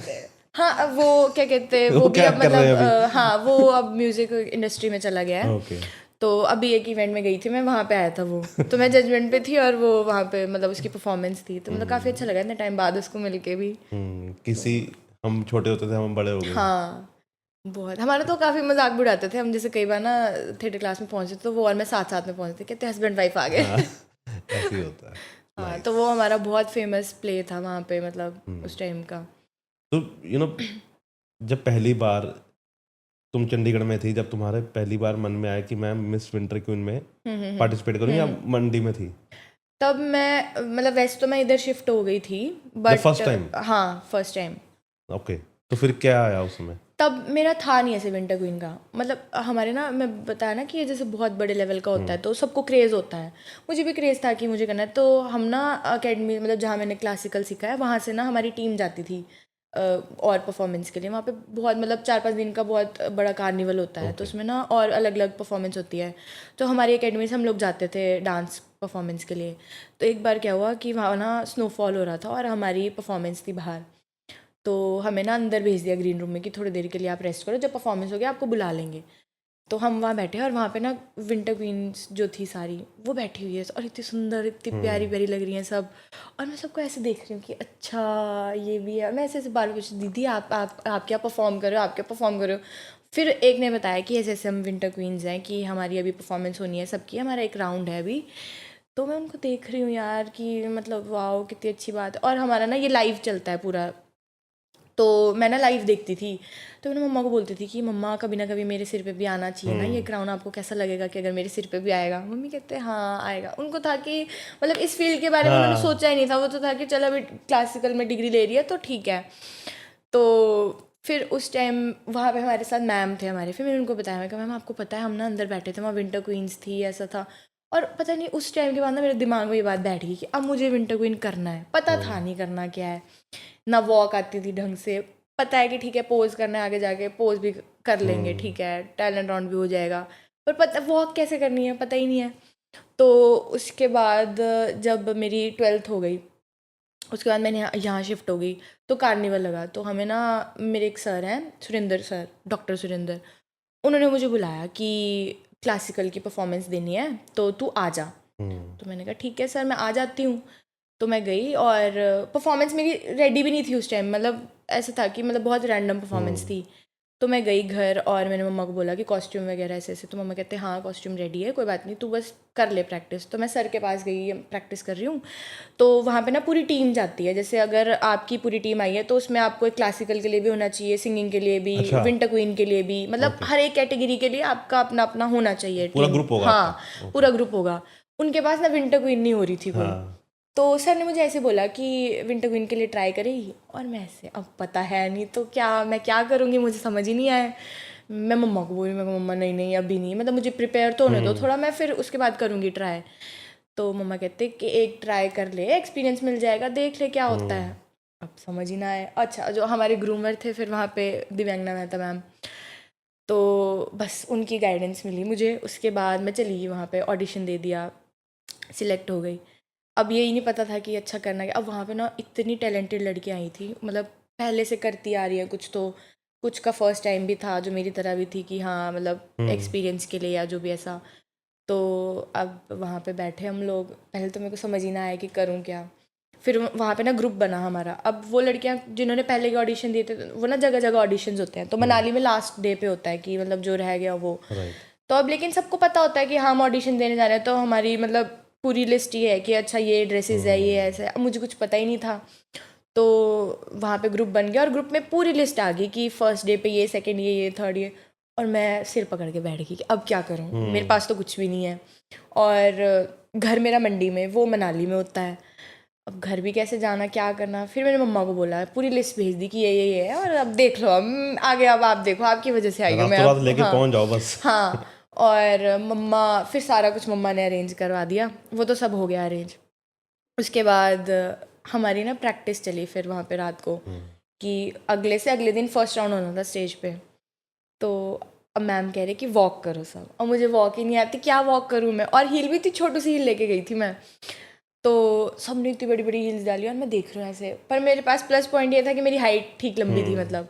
हाँ अब वो क्या कहते हैं, वो भी अब मतलब हाँ वो अब म्यूजिक इंडस्ट्री में चला गया है। तो अभी एक इवेंट में गई थी मैं, वहाँ पे आया था वो, तो मैं जजमेंट पे थी और वो वहाँ पे मतलब उसकी परफॉर्मेंस थी, तो मतलब काफ़ी अच्छा लगा इतने टाइम बाद उसको मिलके भी। किसी हम छोटे होते थे, हम बड़े हो गए। हाँ बहुत, हमारा तो काफ़ी मजाक भी उड़ाते थे हम, जैसे कई बार ना थिएटर क्लास में पहुँचे तो वो और मैं साथ साथ में पहुँचते, कहते हस्बैंड वाइफ आ गए। ऐसे ही होता है। हाँ तो वो हमारा बहुत फेमस प्ले था वहाँ पे, मतलब उस टाइम का। तो जब पहली बार तुम चंडीगढ़ में थी, जब तुम्हारे पहली बार मन में आया कि मैं मिस विंटर क्वीन में पार्टिसिपेट करूँ, या मंडी में थी तब? मैं मतलब वैसे तो मैं इधर शिफ्ट हो गई थी, बट फर्स्ट टाइम? हाँ फर्स्ट टाइम। ओके, तो फिर क्या आया उसमें? तब मेरा था नहीं ऐसे विंटर क्वीन का, मतलब हमारे ना, मैं बताया ना कि ये जैसे बहुत बड़े लेवल का होता है तो सबको क्रेज़ होता है, मुझे भी क्रेज़ था कि मुझे करना है। तो हम ना अकेडमी, मतलब जहाँ मैंने क्लासिकल सीखा है वहाँ से ना हमारी टीम जाती थी और परफॉर्मेंस के लिए। वहाँ पे बहुत, मतलब 4-5 दिन का बहुत बड़ा कार्निवल होता है, तो उसमें ना और अलग अलग परफॉर्मेंस होती है। तो हमारी अकेडमी से हम लोग जाते थे डांस परफॉर्मेंस के लिए। तो एक बार क्या हुआ कि वहाँ ना स्नोफॉल हो रहा था और हमारी परफॉर्मेंस थी बाहर, तो हमें ना अंदर भेज दिया ग्रीन रूम में कि थोड़ी देर के लिए आप रेस्ट करो, जब परफॉर्मेंस हो गया आपको बुला लेंगे। तो हम वहाँ बैठे और वहाँ पे ना विंटर क्वींस जो थी सारी वो बैठी हुई है और इतनी सुंदर, इतनी प्यारी प्यारी लग रही हैं सब। और मैं सबको ऐसे देख रही हूँ कि अच्छा ये भी है। मैं ऐसे ऐसे बार पूछ, दीदी आप क्या परफॉर्म कर रहे हो, आप क्या परफॉर्म कर रहे हो। फिर एक ने बताया कि ऐसे ऐसे हम विंटर क्वींस हैं, कि हमारी अभी परफॉर्मेंस होनी है सबकी, हमारा एक राउंड है अभी। तो मैं उनको देख रही हूँ यार कि मतलब वाह कितनी अच्छी बात है। और हमारा ना ये लाइव चलता है पूरा, तो मैं ना लाइव देखती थी। तो मैंने मम्मा को बोलती थी कि मम्मा कभी ना कभी मेरे सिर पे भी आना चाहिए ना ये क्राउन, आपको कैसा लगेगा कि अगर मेरे सिर पे भी आएगा। मम्मी कहते हैं हाँ आएगा। उनको था कि मतलब इस फील्ड के बारे में उन्होंने सोचा ही नहीं था, वो तो था कि चलो अभी क्लासिकल में डिग्री ले रही है तो ठीक है। तो फिर उस टाइम वहाँ पे हमारे साथ मैम थे हमारे, फिर मैंने उनको बताया, मैं कहा मैम आपको पता है हम ना अंदर बैठे थे, वहाँ विंटर क्वींस थी, ऐसा था। और पता नहीं उस टाइम के बाद ना मेरे दिमाग में ये बात बैठ गई कि अब मुझे विंटर क्वीन करना है। पता था नहीं करना क्या है, ना वॉक आती थी ढंग से। पता है कि ठीक है पोज करना है, आगे जाके पोज भी कर लेंगे, ठीक है टैलेंट राउंड भी हो जाएगा, पर पता वॉक कैसे करनी है पता ही नहीं है। तो उसके बाद जब मेरी 12th हो गई, उसके बाद मैंने यहाँ शिफ्ट हो गई, तो कार्निवल लगा। तो हमें ना, मेरे एक सर हैं सुरेंद्र सर, डॉक्टर सुरेंद्र, उन्होंने मुझे बुलाया कि क्लासिकल की परफॉर्मेंस देनी है तो तू आ जा। तो मैंने कहा ठीक है सर मैं आ जाती हूँ। तो मैं गई और परफॉर्मेंस मेरी रेडी भी नहीं थी उस टाइम, मतलब ऐसा था कि मतलब बहुत रैंडम परफॉर्मेंस थी। तो मैं गई घर और मैंने मम्मा को बोला कि कॉस्ट्यूम वगैरह ऐसे ऐसे। तो मम्मा कहते हैं हाँ कॉस्ट्यूम रेडी है, कोई बात नहीं तू बस कर ले प्रैक्टिस। तो मैं सर के पास गई, प्रैक्टिस कर रही हूँ। तो वहाँ पे ना पूरी टीम जाती है, जैसे अगर आपकी पूरी टीम आई है तो उसमें आपको एक क्लासिकल के लिए भी होना चाहिए, सिंगिंग के लिए भी, विंटर क्वीन के लिए भी, मतलब हर एक कैटेगरी के लिए आपका अपना अपना होना चाहिए पूरा टीम। ग्रुप होगा हाँ आपका। पूरा ग्रुप होगा। उनके पास ना विंटर क्वीन नहीं हो रही थी कोई। तो सर ने मुझे ऐसे बोला कि विंटर क्वीन के लिए ट्राई करेगी, और मैं ऐसे अब पता है नहीं तो क्या मैं क्या करूँगी, मुझे समझ ही नहीं आया। मैं मम्मा को बोली, मैं मम्मा नहीं नहीं अभी नहीं, मतलब मुझे प्रिपेयर तो होने दो थोड़ा, मैं फिर उसके बाद करूँगी ट्राई। तो मम्मा कहते कि एक ट्राई कर ले, एक्सपीरियंस मिल जाएगा, देख ले क्या होता है। अब समझ ही ना आए। अच्छा जो हमारे ग्रूमर थे फिर वहाँ पे दिव्यांगना मेहता मैम, तो बस उनकी गाइडेंस मिली मुझे। उसके बाद मैं चली गई वहाँ पे, ऑडिशन दे दिया, सिलेक्ट हो गई। अब यही नहीं पता था कि अच्छा करना क्या। अब वहाँ पे ना इतनी टैलेंटेड लड़कियाँ आई थी, मतलब पहले से करती आ रही है कुछ, तो कुछ का फर्स्ट टाइम भी था जो मेरी तरह भी थी कि हाँ मतलब एक्सपीरियंस के लिए या जो भी ऐसा। तो अब वहाँ पे बैठे हम लोग, पहले तो मेरे को समझ ही ना आया कि करूँ क्या। फिर वहाँ पे ना ग्रुप बना हमारा। अब वो लड़कियाँ जिन्होंने पहले के ऑडिशन दिए थे, वो ना जगह जगह ऑडिशंस होते हैं, तो मनाली में लास्ट डे पे होता है कि मतलब जो रह गया वो। तो अब लेकिन सबको पता होता है कि हाँ हम ऑडिशन देने जा रहे हैं, तो हमारी मतलब पूरी लिस्ट ये है कि अच्छा ये ड्रेसेस है, ये ऐसा है। अब मुझे कुछ पता ही नहीं था। तो वहाँ पे ग्रुप बन गया और ग्रुप में पूरी लिस्ट आ गई कि फर्स्ट डे पे ये, सेकंड ये थर्ड ये। और मैं सिर पकड़ के बैठ गई कि अब क्या करूँ, मेरे पास तो कुछ भी नहीं है। और घर मेरा मंडी में, वो मनाली में होता है। अब घर भी कैसे जाना, क्या करना। फिर मैंने मम्मा को बोला, पूरी लिस्ट भेज दी कि ये है, और अब देख लो अब आगे, अब आप देखो आपकी वजह से आई हूँ मैं अब। लेके हाँ पहुंच जाओ बस। हाँ। और मम्मा, फिर सारा कुछ मम्मा ने अरेंज करवा दिया, वो तो सब हो गया अरेंज। उसके बाद हमारी ना प्रैक्टिस चली फिर वहाँ पे रात को, कि अगले से अगले दिन फर्स्ट राउंड होना था स्टेज पे। तो अब मैम कह रहे कि वॉक करो सब, और मुझे वॉक ही नहीं आती, क्या वॉक करूँ मैं। और हील भी इतनी छोटी सी हील लेके गई थी मैं, तो सबने इतनी बड़ी बड़ी हील्स डाली और मैं देख रही हूँ ऐसे। पर मेरे पास प्लस पॉइंट ये था कि मेरी हाइट ठीक लंबी थी मतलब।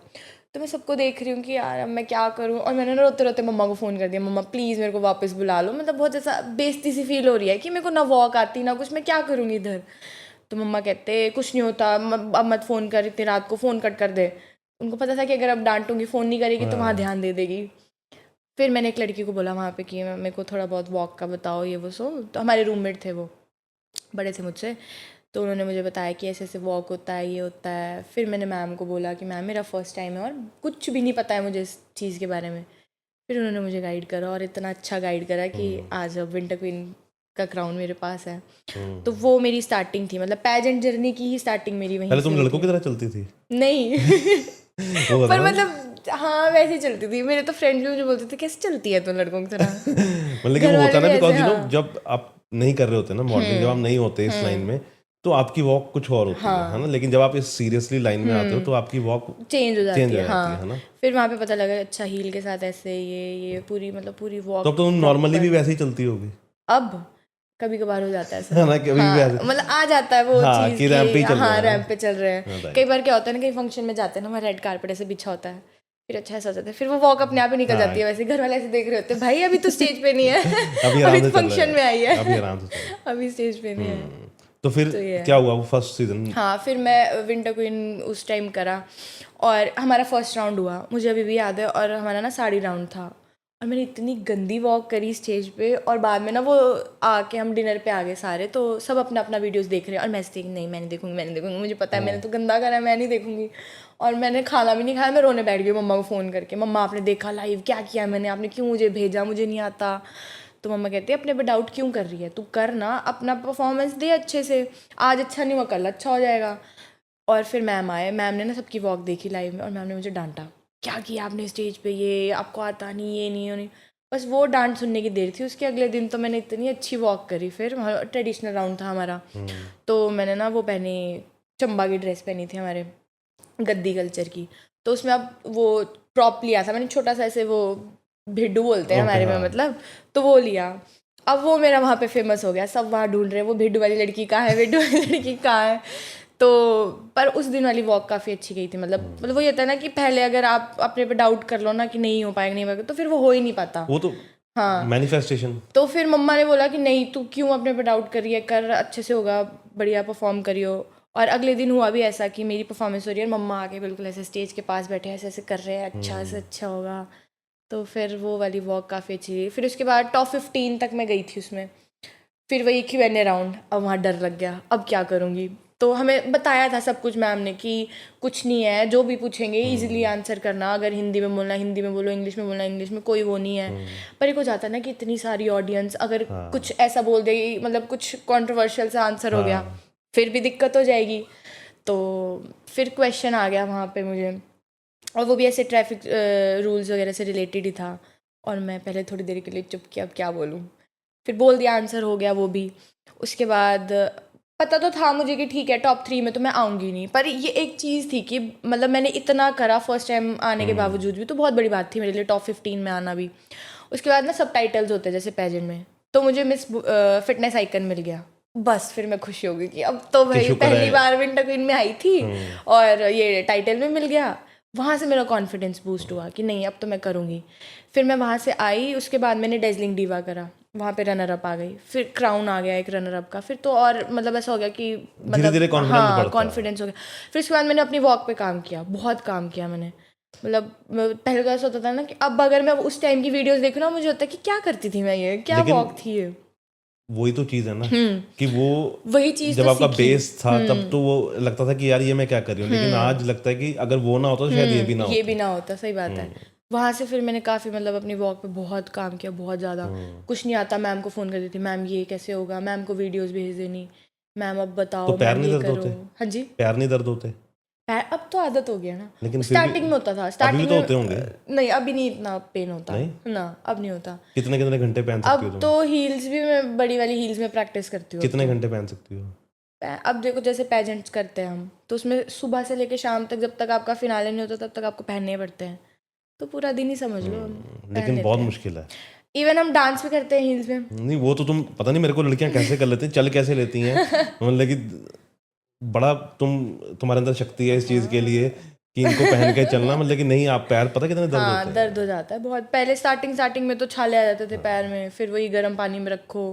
तो मैं सबको देख रही हूँ कि यार अब मैं क्या करूँ। और मैंने ना रोते रोते मम्मा को फ़ोन कर दिया, मम्मा प्लीज़ मेरे को वापस बुला लो, मतलब बहुत ऐसा बेइज्जती सी फील हो रही है कि मेरे को ना वॉक आती ना कुछ, मैं क्या करूँगी इधर। तो मम्मा कहते कुछ नहीं होता, अब मत फ़ोन कर, इतनी रात को फ़ोन कट कर दे। उनको पता था कि अगर अब डांटूंगी, फ़ोन नहीं करेगी तो वहाँ ध्यान दे देगी। फिर मैंने एक लड़की को बोला वहाँ पे कि मेरे को थोड़ा बहुत वॉक का बताओ ये वो सो। तो हमारे रूममेट थे, वो बड़े थे मुझसे, तो उन्होंने मुझे बताया कि ऐसे ऐसे वॉक होता है, ये होता है। फिर मैंने मैम को बोला कि मैम मेरा फर्स्ट टाइम है और कुछ भी नहीं पता है मुझे इस चीज़ के बारे में। फिर उन्होंने मुझे गाइड करा, और इतना अच्छा गाइड करा कि आज अब विंटर क्वीन का क्राउन मेरे पास है। तो वो मेरी स्टार्टिंग थी, मतलब पैजेंट जर्नी की ही स्टार्टिंग मेरी वहीं पहले से तुम हुई लड़कों थी। की तरह चलती थी? नहीं वो पर बताओ। मतलब हाँ वैसे ही चलती थी। मेरे तो फ्रेंड्स भी मुझे बोलते थे कैसे चलती है तू लड़कों की तरह। मतलब कि घर वो वाले होता है ना, भी बिकॉज ऐसे, यू नो हाँ। जब आप नहीं कर रहे होते ना मॉडलिंग, जब आप नहीं होते इस लाइन में, तो आपकी वॉक कुछ और होती है ना, लेकिन जब आप इस सीरियसली लाइन में आते हो तो आपकी वॉक चेंज हो जाती है, है हाँ। ना। फिर वहाँ पे पता लगा अच्छा हील के साथ ऐसे ये पूरी मतलब पूरी तो वॉक अब तो तुम नॉर्मली भी वैसे ही चलती होगी, अब कभी कभार हो जाता है है ऐसा। ना, कभी भी हाँ ऐसे, मतलब आ जाता है वो हाँ, चीज़ कि रैंप पे ही कि चल रहे हाँ हैं ना। रैंप पे चल रहे हैं। Right. कई बार क्या होता है ना, कहीं फंक्शन में जाते हैं ना, वहाँ रेड कारपेट ऐसे बिछा होता है, फिर अच्छा ऐसा हो जाता है, फिर वो वॉक अपने आप ही निकल जाती है। वैसे घर वाले ऐसे देख रहे होते हैं भाई अभी तो स्टेज पे नहीं है अभी अभी आराम तो से चल रहा फंक्शन में आई है, अभी है आराम से चल रहा है। अभी स्टेज पे नहीं है। तो फिर तो ये है। क्या हुआ वो फर्स्ट सीजन? हाँ फिर मैं विंटर क्वीन उस टाइम करा और हमारा फर्स्ट राउंड हुआ, मुझे अभी भी याद है। और हमारा ना साड़ी राउंड था और मैंने इतनी गंदी वॉक करी स्टेज पे। और बाद में ना वो आके हम डिनर पे आ गए सारे, तो सब अपना अपना वीडियोस देख रहे हैं और मैं ऐसे नहीं मैं नहीं देखूंगी, मुझे पता है मैंने तो गंदा करा है, मैं नहीं देखूंगी। और मैंने खाना भी नहीं खाया, मैं रोने बैठ गई मम्मा को फ़ोन करके, मम्मा आपने देखा लाइव क्या किया मैंने, आपने क्यों मुझे भेजा, मुझे नहीं आता। तो मम्मा कहती है अपने पे डाउट क्यों कर रही है, तू कर ना, अपना परफॉर्मेंस दे अच्छे से, आज अच्छा नहीं हुआ कल अच्छा हो जाएगा। और फिर मैम आए, मैम ने ना सबकी वॉक देखी लाइव में और मैम ने मुझे डांटा, क्या किया आपने स्टेज पे, ये आपको आता नहीं, ये नहीं, नहीं। बस वो डांट सुनने की देर थी। उसके अगले दिन तो मैंने इतनी अच्छी वॉक करी। फिर ट्रेडिशनल राउंड था हमारा, तो मैंने ना वो पहनी, चंबा की ड्रेस पहनी थी हमारे गद्दी कल्चर की। तो उसमें अब वो प्रॉप लिया था मैंने, छोटा सा ऐसे, वो भिड्डू बोलते हैं हमारे में मतलब, तो वो लिया। अब वो मेरा वहाँ पे फेमस हो गया, सब वहाँ ढूंढ रहे हैं वो भिड्डू वाली लड़की कहाँ है, भिड्डू वाली लड़की कहाँ है। तो पर उस दिन वाली वॉक काफ़ी अच्छी गई थी। मतलब वो ये था ना कि पहले अगर आप अपने पे डाउट कर लो ना कि नहीं हो पाएगा, नहीं हो पाएगा, तो फिर वो हो ही नहीं पाता। वो तो हाँ मैनिफेस्टेशन। तो फिर मम्मा ने बोला कि नहीं तू क्यों अपने पे डाउट कर रही है, कर अच्छे से होगा, बढ़िया परफॉर्म करियो। और अगले दिन हुआ भी ऐसा कि मेरी परफॉर्मेंस हो रही है, मम्मा आके बिल्कुल ऐसे स्टेज के पास बैठे ऐसे ऐसे कर रहे हैं, अच्छा से अच्छा होगा। तो फिर वो वाली वॉक काफ़ी अच्छी थी। फिर उसके बाद टॉप 15 तक मैं गई थी उसमें। फिर वही Q&A राउंड, अब वहाँ डर लग गया, अब क्या करूँगी। तो हमें बताया था सब कुछ मैम ने कि कुछ नहीं है, जो भी पूछेंगे इजीली आंसर करना, अगर हिंदी में बोलना हिंदी में बोलो, इंग्लिश में बोलना इंग्लिश में, कोई वो नहीं है। पर एक हो जाता है ना कि इतनी सारी ऑडियंस अगर कुछ ऐसा बोल देगी, मतलब कुछ कंट्रोवर्शियल सा आंसर हो गया, फिर भी दिक्कत हो जाएगी। तो फिर क्वेश्चन आ गया वहाँ पे मुझे, और वो भी ऐसे ट्रैफिक रूल्स वगैरह से रिलेटेड ही था। और मैं पहले थोड़ी देर के लिए चुप किया, अब क्या बोलूँ, फिर बोल दिया, आंसर हो गया वो भी। उसके बाद पता तो था मुझे कि ठीक है टॉप 3 में तो मैं आऊँगी नहीं, पर ये एक चीज़ थी कि मतलब मैंने इतना करा फर्स्ट टाइम आने के बावजूद भी, तो बहुत बड़ी बात थी मेरे लिए टॉप 15 में आना भी। उसके बाद ना सब टाइटल्स होते हैं जैसे पेजेंट में, तो मुझे मिस फिटनेस आइकन मिल गया। बस फिर मैं खुशी हो गई कि अब तो भाई पहली बार विंटर क्वीन में आई थी और ये टाइटल भी मिल गया। वहाँ से मेरा कॉन्फिडेंस बूस्ट हुआ कि नहीं अब तो मैं करूँगी। फिर मैं वहाँ से आई, उसके बाद मैंने डेजलिंग डीवा करा, वहाँ पे रनर अप आ गई, फिर क्राउन आ गया एक रनर अप का, फिर तो और मतलब ऐसा हो गया कि मतलब हाँ कॉन्फिडेंस हो गया। फिर उसके बाद मैंने अपनी वॉक पे काम किया, बहुत काम किया मैंने। मतलब पहले तो ऐसा होता था ना कि अब अगर मैं उस टाइम की वीडियोस देखूँ ना, मुझे होता है कि क्या करती थी मैं, ये क्या वॉक थी ये। वही तो चीज़ है ना कि वो वही चीज़ जब तो आपका सीखी। बेस था तब तो वो लगता था कि यार ये मैं क्या कर रही हूँ, लेकिन आज लगता है कि अगर वो ना होता तो शायद ये भी ना होता। ये भी ना होता, सही बात है। वहाँ से फिर मैंने काफ़ी मतलब अपनी वॉक पे बहुत काम किया, बहुत ज़्यादा। कुछ नहीं आता मैम को फ़ोन कर देती, मैम ये कैसे होगा, मैम को वीडियोस भेज देनी, मैम अब बताओ, तो पैर मैम नहीं ये दर्द करो। होते? हाँ जी, पैर नहीं दर्द होते? अब तो आदत हो गया ना, लेकिन फिर स्टार्टिंग भी में होता था, अभी भी स्टार्टिंग तो में होते होंगे। नहीं अभी नहीं इतना पेन होता नहीं ना, अब नहीं होता। कितने कितने घंटे पहन सकती हो अब तुम? तो हील्स भी मैं बड़ी वाली हील्स में प्रैक्टिस करती हूँ। कितने घंटे पहन सकती हो? अब देखो जैसे पेजेंट्स करते हैं हम, तो उसमें सुबह से लेके शाम तक, जब तक आपका फिनाले नहीं होता तब तक आपको पहनने ही पड़ते हैं, तो पूरा दिन ही समझ लो हम पहन लेकिन लेते बहुत हैं। मुश्किल है। इवन हम डांस भी करते हैं हील्स में। नहीं वो तो तुम पता नहीं मेरे को लड़कियां कैसे कर लेती हैं, चल कैसे लेती हैं, मतलब कि बड़ा तुम्हारे अंदर शक्ति है इस चीज़ के लिए कि इनको पहन के चलना, मतलब कि नहीं आप पैर पता कितने दर्द होते हाँ हैं। दर्द हो जाता है बहुत। पहले स्टार्टिंग में तो छाले आ जाते थे पैर में, फिर वही गर्म पानी में रखो,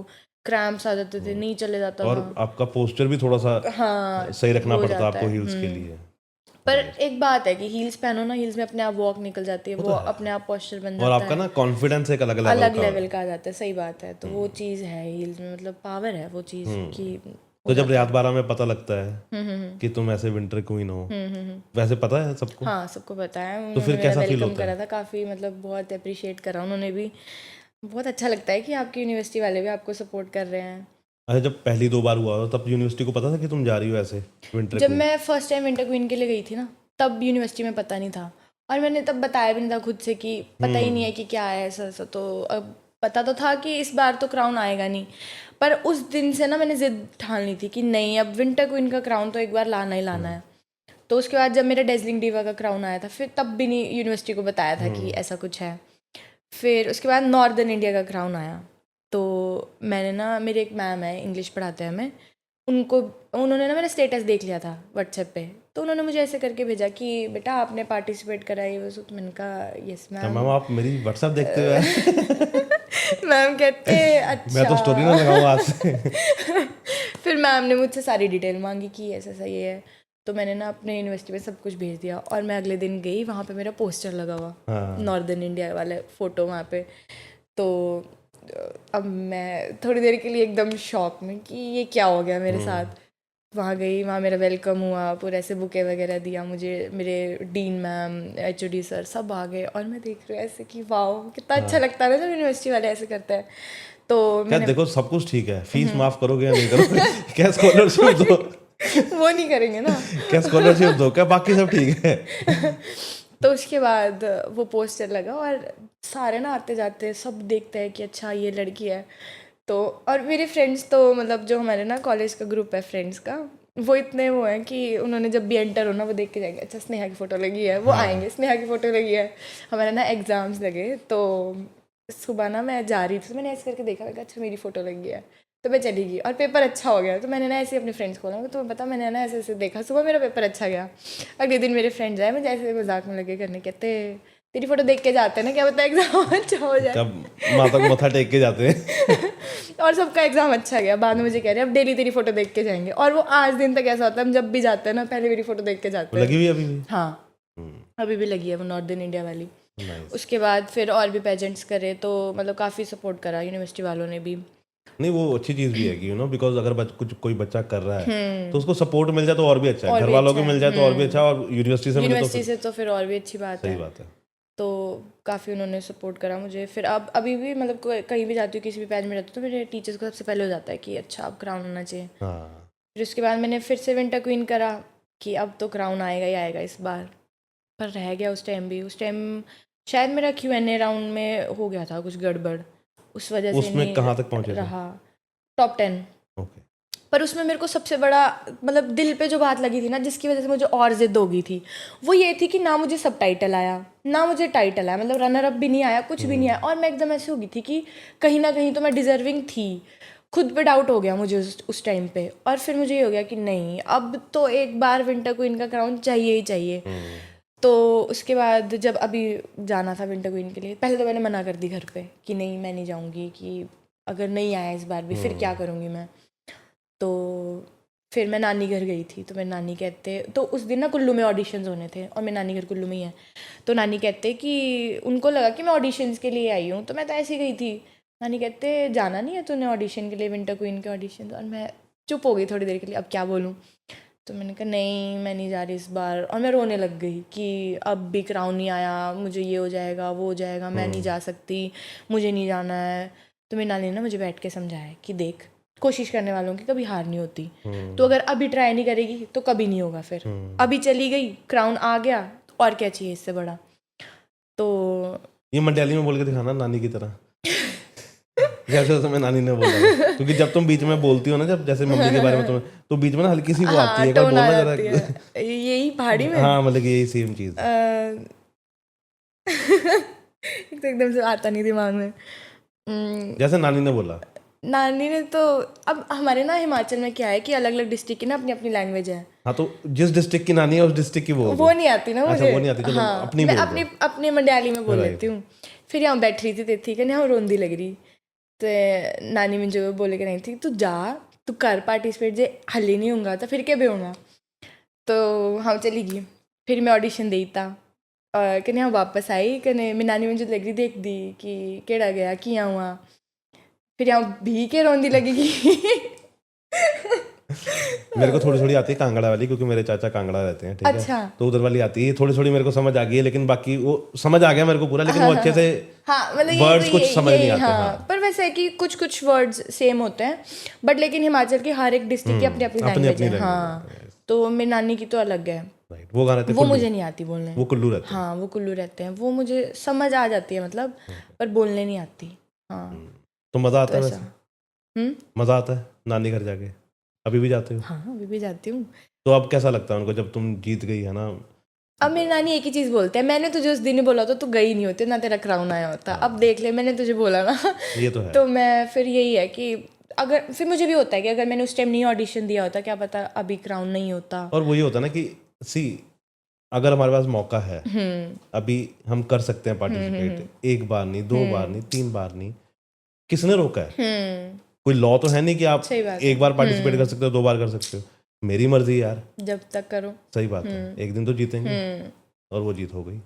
क्रैम्प्स आ जाते थे, नहीं चले जाता और था। आपका पोस्चर भी थोड़ा सा हाँ सही रखना हो पड़ता है जाता आपको है। हील्स के लिए। पर एक बात है कि हील्स पहनो ना, हील्स में अपने आप वॉक निकल जाती है, वो अपने आप पोस्चर बन और जाता आपका है, ना कॉन्फिडेंस एक अलग अलग लेवल लेवल का आ जाता है, सही बात है। तो वो चीज़ है हील्स में, मतलब पावर है वो चीज़ की। तो जब रियाद बारह में पता लगता है कि तुम ऐसे विंटर क्वीन हो, वैसे पता है सबको? हाँ सबको पता है, तो फिर उन्होंने मेरा कैसा फील वेलकम होता करा है? था काफ़ी, मतलब बहुत अप्रिशिएट करा उन्होंने भी। बहुत अच्छा लगता है कि आपकी यूनिवर्सिटी वाले भी आपको सपोर्ट कर रहे हैं। अच्छा जब पहली 2 बार हुआ तब यूनिवर्सिटी को पता था कि तुम जा रही हो ऐसे विंटर जब क्वीन? मैं फर्स्ट टाइम विंटर क्वीन के लिए गई थी ना, तब यूनिवर्सिटी में पता नहीं था। और मैंने तब बताया भी नहीं था खुद से कि पता ही नहीं है कि क्या है ऐसा ऐसा। तो अब पता तो था कि इस बार तो क्राउन आएगा नहीं, पर उस दिन से ना मैंने जिद ठान ली थी कि नहीं, अब विंटर क्वीन का क्राउन तो एक बार लाना ही लाना है। तो उसके बाद जब मेरा डेज़लिंग डिवा का क्राउन आया था, फिर तब भी नहीं यूनिवर्सिटी को बताया था कि ऐसा कुछ है। फिर उसके बाद नॉर्दर्न इंडिया का क्राउन आया, तो मैंने ना, मेरे एक मैम है, इंग्लिश पढ़ाते हैं हमें, उन्होंने ना मेरा स्टेटस देख लिया था व्हाट्सएप पे, तो उन्होंने मुझे ऐसे करके भेजा कि बेटा आपने पार्टिसिपेट करा है वो। तो मैंने कहा यस मैम। मैम आप मेरी व्हाट्सएप देखते हुए मैम कहते अच्छा। मैं तो स्टोरी ना लगाऊँ आज से। फिर मैम ने मुझसे सारी डिटेल मांगी कि ऐसा ऐसा ये है। तो मैंने ना अपने यूनिवर्सिटी में सब कुछ भेज दिया, और मैं अगले दिन गई, वहाँ पे मेरा पोस्टर लगा हुआ, नॉर्दर्न इंडिया वाले फ़ोटो वहाँ पे। तो अब मैं थोड़ी देर के लिए एकदम शॉक में कि ये क्या हो गया मेरे साथ। वहाँ गई, वहाँ मेरा वेलकम हुआ, पूरे ऐसे बुके वगैरह दिया मुझे, मेरे डीन मैम, HOD सर सब आ गए, और मैं देख रही हूँ ऐसे कि वाओ कितना अच्छा लगता है ना जब यूनिवर्सिटी वाले ऐसे करते हैं। तो क्या देखो सब कुछ ठीक है, फीस माफ करोगे या नहीं करोगे, क्या स्कॉलरशिप दो, वो नहीं करेंगे ना, क्या स्कॉलरशिप दो, क्या बाकी सब ठीक है। तो उसके बाद वो पोस्टर लगा, और सारे ना आते जाते सब देखते हैं कि अच्छा ये लड़की है। तो और मेरे फ्रेंड्स तो मतलब जो हमारे ना कॉलेज का ग्रुप है फ्रेंड्स का, वो इतने वो हैं कि उन्होंने जब भी एंटर होना वो देख के जाएंगे, अच्छा स्नेहा की फ़ोटो लगी है, वो आएंगे स्नेहा की फ़ोटो लगी है। हमारे ना एग्ज़ाम्स लगे, तो सुबह ना मैं जा रही थी, तो मैंने ऐसे करके देखा, लगा अच्छा मेरी फ़ोटो लगी है, तो मैं चली गई, और पेपर अच्छा हो गया। तो मैंने ना ऐसे अपने फ्रेंड्स को बोला, तो पता मैंने ना ऐसे ऐसे देखा, सुबह मेरा पेपर अच्छा गया। अगले दिन मेरे फ्रेंड्स आए, मुझे ऐसे मजाक में लगे करने, कहते तेरी फ़ोटो देख के जाते हैं ना, क्या पता एग्ज़ाम अच्छा हो जाए। तब माता को मत्था टेक के जाते हैं। और सबका एग्ज़ाम अच्छा गया, बाद में मुझे कह रहे हैं अब डेली तेरी फ़ोटो देख के जाएंगे, और वो आज दिन तक ऐसा होता है, हम जब भी जाते हैं ना पहले मेरी फ़ोटो देख के जाते हैं। लगी हुई अभी भी? हाँ अभी भी लगी है वो नॉर्दर्न इंडिया वाली। Nice. उसके बाद फिर और भी पेजेंट्स करे, तो मतलब काफ़ी सपोर्ट करा यूनिवर्सिटी वालों ने भी। नहीं वो अच्छी चीज़ भी है कि बिकॉज अगर कुछ कोई बच्चा कर रहा है तो उसको सपोर्ट मिल जाए तो और भी अच्छा है, घर वालों को मिल जाए तो और भी अच्छा, और यूनिवर्सिटी से मिले तो यूनिवर्सिटी से तो फिर और भी अच्छी बात है। सही बात है। तो काफ़ी उन्होंने सपोर्ट करा मुझे। फिर अब अभी भी मतलब कहीं भी जाती हूँ, किसी भी पेज में जाती हूँ, तो मेरे टीचर्स को सबसे पहले हो जाता है कि अच्छा अब क्राउन होना चाहिए। हाँ फिर उसके बाद मैंने फिर से विंटर क्वीन करा कि अब तो क्राउन आएगा ही आएगा इस बार, पर रह गया उस टाइम भी। उस टाइम शायद मेरा Q&A राउंड में हो गया था कुछ गड़बड़, उस वजह से उसमें नहीं कहाँ तक पहुँचे थे? रहा टॉप 10। ओके। पर उसमें मेरे को सबसे बड़ा मतलब दिल पे जो बात लगी थी ना, जिसकी वजह से मुझे और जिद हो गई थी, वो ये थी कि ना मुझे सब टाइटल आया ना मुझे टाइटल आया, मतलब रनर अप भी नहीं आया, कुछ भी नहीं आया। और मैं एकदम ऐसी हो गई थी कि कहीं ना कहीं तो मैं डिजर्विंग थी, खुद पे डाउट हो गया मुझे उस टाइम पे। और फिर मुझे ये हो गया कि नहीं, अब तो एक बार विंटर क्वीन का क्राउन चाहिए ही चाहिए। तो उसके बाद जब अभी जाना था विंटर क्वीन के लिए, पहले तो मैंने मना कर दी घर पे कि नहीं मैं नहीं जाऊँगी, कि अगर नहीं आया इस बार भी फिर क्या करूँगी मैं। तो फिर मैं नानी घर गई थी, तो मेरी नानी कहते, तो उस दिन ना कुल्लू में ऑडिशंस होने थे, और मेरी नानी घर कुल्लू में ही है। तो नानी कहते कि उनको लगा कि मैं ऑडिशंस के लिए आई हूँ, तो मैं तो ऐसे ही गई थी। नानी कहते जाना नहीं है तूने ऑडिशन के लिए, विंटर क्वीन के ऑडिशन। और मैं चुप हो गई थोड़ी देर के लिए, अब क्या बोलूँ। तो मैंने कहा नहीं मैं नहीं जा रही इस बार, और मैं रोने लग गई कि अब भी क्राउन नहीं आया, मुझे ये हो जाएगा वो हो जाएगा, मैं नहीं जा सकती, मुझे नहीं जाना है। तो मेरी नानी ने मुझे बैठ के समझाया कि देख, कोशिश करने वालों की कभी हार नहीं होती, तो अगर अभी ट्राई नहीं करेगी तो कभी नहीं होगा। फिर अभी चली गई, क्राउन आ गया, तो और क्या चाहिए इससे बड़ा। तो ये मलयाली में बोल के दिखाना नानी की तरह, जैसे मैं नानी ने बोला, क्योंकि जब तुम बीच में बोलती हो ना, जब जैसे मम्मी के बारे में तुम्हें, तो बीच में ना हल्की सी वो आती है, टोन आ बोलना जाती जरा। है, यही पहाड़ी में। हाँ मतलब यही सेम चीज तो एकदम से आता नहीं दिमाग में। जैसे नानी ने बोला। नानी ने तो, अब हमारे ना हिमाचल में क्या है कि अलग अलग डिस्ट्रिक्ट की ना अपनी अपनी लैंग्वेज है। हाँ तो जिस डिस्ट्रिक्ट की नानी है उस डिस्ट्रिक्ट की वो नहीं आती ना मुझे। अच्छा वो नहीं आती, चलो हाँ, अपनी मैं बोल अपनी दो। अपनी मलयाली में बोल Right. लेती हूँ। फिर यहाँ बैठ रही थी ठीक है, यहाँ रोंदी लग रही, तो नानी मुझे बोले कि नहीं थी तू जा, तू कर पार्टिसिपेट, जे हल्ली नहीं होगा तो फिर क्या भी होगा। तो हम चली गई, फिर मैं ऑडिशन दी था, और कने यहाँ वापस आई, कने मेरी नानी मुझे लग रही देख दी कि केड़ा गया किया हुआ। फिर यहाँ भी के रोंदी लगेगी। मेरे को थोड़ी थोड़ी आती है कांगड़ा वाली, क्योंकि मेरे चाचा कांगड़ा रहते हैं, ठीक अच्छा। है, तो उधर वाली आती है थोड़ी थोड़ी, मेरे को समझ आ गई है, लेकिन बाकी वो समझ आ गया मेरे को पूरा, लेकिन वो अच्छे से हाँ मतलब वर्ड्स कुछ समझ नहीं आते। हाँ, पर वैसे है कि कुछ कुछ वर्ड्स सेम होते हैं, बट लेकिन हिमाचल के हर एक डिस्ट्रिक्ट की अपनी अपनी लैंग्वेज है। हाँ, तो मेरी नानी की तो अलग है, राइट, वो गाने थे वो मुझे नहीं आती बोलने। वो कुल्लू रहते हैं। हाँ वो कुल्लू रहते हैं, वो मुझे समझ आ जाती है मतलब, पर बोलने नहीं आती। हाँ तो मज़ा आता तो है ऐसा। वैसे? मज़ा आता है नानी घर जाके? अभी भी जाते हो? हाँ अभी भी जाती हूँ। तो अब कैसा लगता है उनको जब तुम जीत गई है ना? अब मेरी नानी एक ही चीज़ बोलते हैं, मैंने तुझे उस दिन ही बोला होता तू गई नहीं होती ना, तेरा क्राउन आया होता। अब देख ले मैंने तुझे बोला ना। ये तो है। तो मैं फिर यही है कि अगर फिर मुझे भी होता है कि अगर मैंने उस टाइम नहीं ऑडिशन दिया होता, क्या पता अभी क्राउन नहीं होता। और वही होता है ना कि सी अगर हमारे पास मौका है अभी हम कर सकते हैं पार्टिसिपेट, एक बार नहीं, दो बार नहीं, 3 बार नहीं, किसने रोका है? कोई लॉ तो है नहीं कि आप सही बात है। एक बार पार्टिसिपेट कर सकते हो, 2 बार कर सकते हो। मेरी मर्जी यार, जब तक करो। सही बात है, एक दिन तो जीतेंगे और वो जीत हो गई।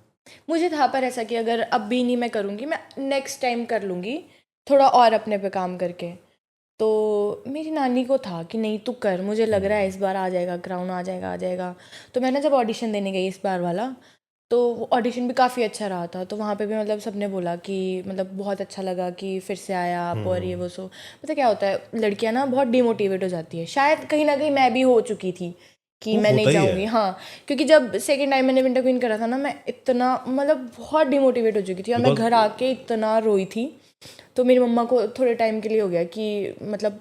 मुझे था पर ऐसा कि अगर अब भी नहीं मैं करूँगी, मैं नेक्स्ट टाइम कर लूँगी थोड़ा और अपने पे काम करके। तो मेरी नानी को था कि नहीं तू कर, मुझे लग रहा है इस बार आ जाएगा क्राउन, आ जाएगा आ जाएगा। तो मैं ना जब ऑडिशन देने गई इस बार वाला, तो ऑडिशन भी काफ़ी अच्छा रहा था। तो वहाँ पे भी मतलब सबने बोला कि मतलब बहुत अच्छा लगा कि फिर से आया आप और ये वो सो। मतलब क्या होता है लड़कियाँ ना बहुत डिमोटिवेट हो जाती है, शायद कहीं ना कहीं मैं भी हो चुकी थी कि वो मैं नहीं होता ही है। जाऊँगी। हाँ क्योंकि जब सेकेंड टाइम मैंने विंटर क्वीन करा था ना, मैं इतना मतलब बहुत डिमोटिवेट हो चुकी थी और मैं घर आके इतना रोई थी। तो मेरी मम्मा को थोड़े टाइम के लिए हो गया कि मतलब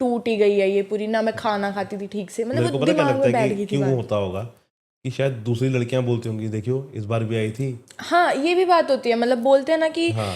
टूट ही गई है ये पूरी, ना मैं खाना खाती थी ठीक से, मेरे मतलब को वो पता क्या दिमाग लगता में है बैठ कि गई थी क्यों बात। होता होगा कि शायद दूसरी लड़कियां बोलती होंगी देखियो इस बार भी आई थी। हाँ ये भी बात होती है, मतलब बोलते हैं ना कि हाँ,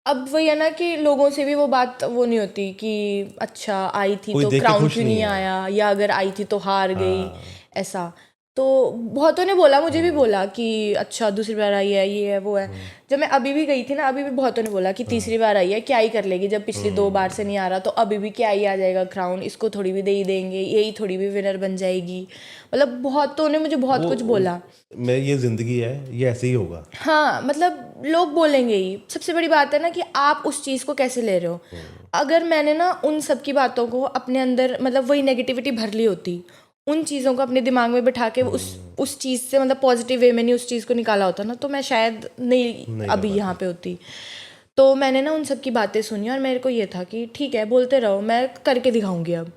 अब वही है ना कि लोगों से भी वो बात वो नहीं होती कि अच्छा आई थी कोई तो देख के क्राउन खुश क्यों नहीं नहीं है। आया, या अगर आई थी तो हार गई, हाँ, ऐसा। तो बहुतों ने बोला, मुझे भी बोला कि अच्छा दूसरी बार आई है ये है वो है। जब मैं अभी भी गई थी ना, अभी भी बहुतों ने बोला कि तीसरी बार आई है क्या ही कर लेगी, जब पिछली 2 बार से नहीं आ रहा तो अभी भी क्या ही आ जाएगा क्राउन, इसको थोड़ी भी दे ही देंगे, यही थोड़ी भी विनर बन जाएगी। मतलब बहुतों ने मुझे बहुत कुछ बोला। मैं ये जिंदगी है, ये ऐसे ही होगा। हाँ मतलब लोग बोलेंगे ही, सबसे बड़ी बात है ना कि आप उस चीज़ को कैसे ले रहे हो। अगर मैंने ना उन सब की बातों को अपने अंदर मतलब वही नेगेटिविटी भर ली होती, उन चीज़ों को अपने दिमाग में बिठा के उस चीज़ से मतलब पॉजिटिव वे में नहीं उस चीज़ को निकाला होता ना, तो मैं शायद नहीं नहीं अभी कर यहाँ पे होती। तो मैंने ना उन सब की बातें सुनी और मेरे को ये था कि ठीक है बोलते रहो, मैं करके दिखाऊंगी अब।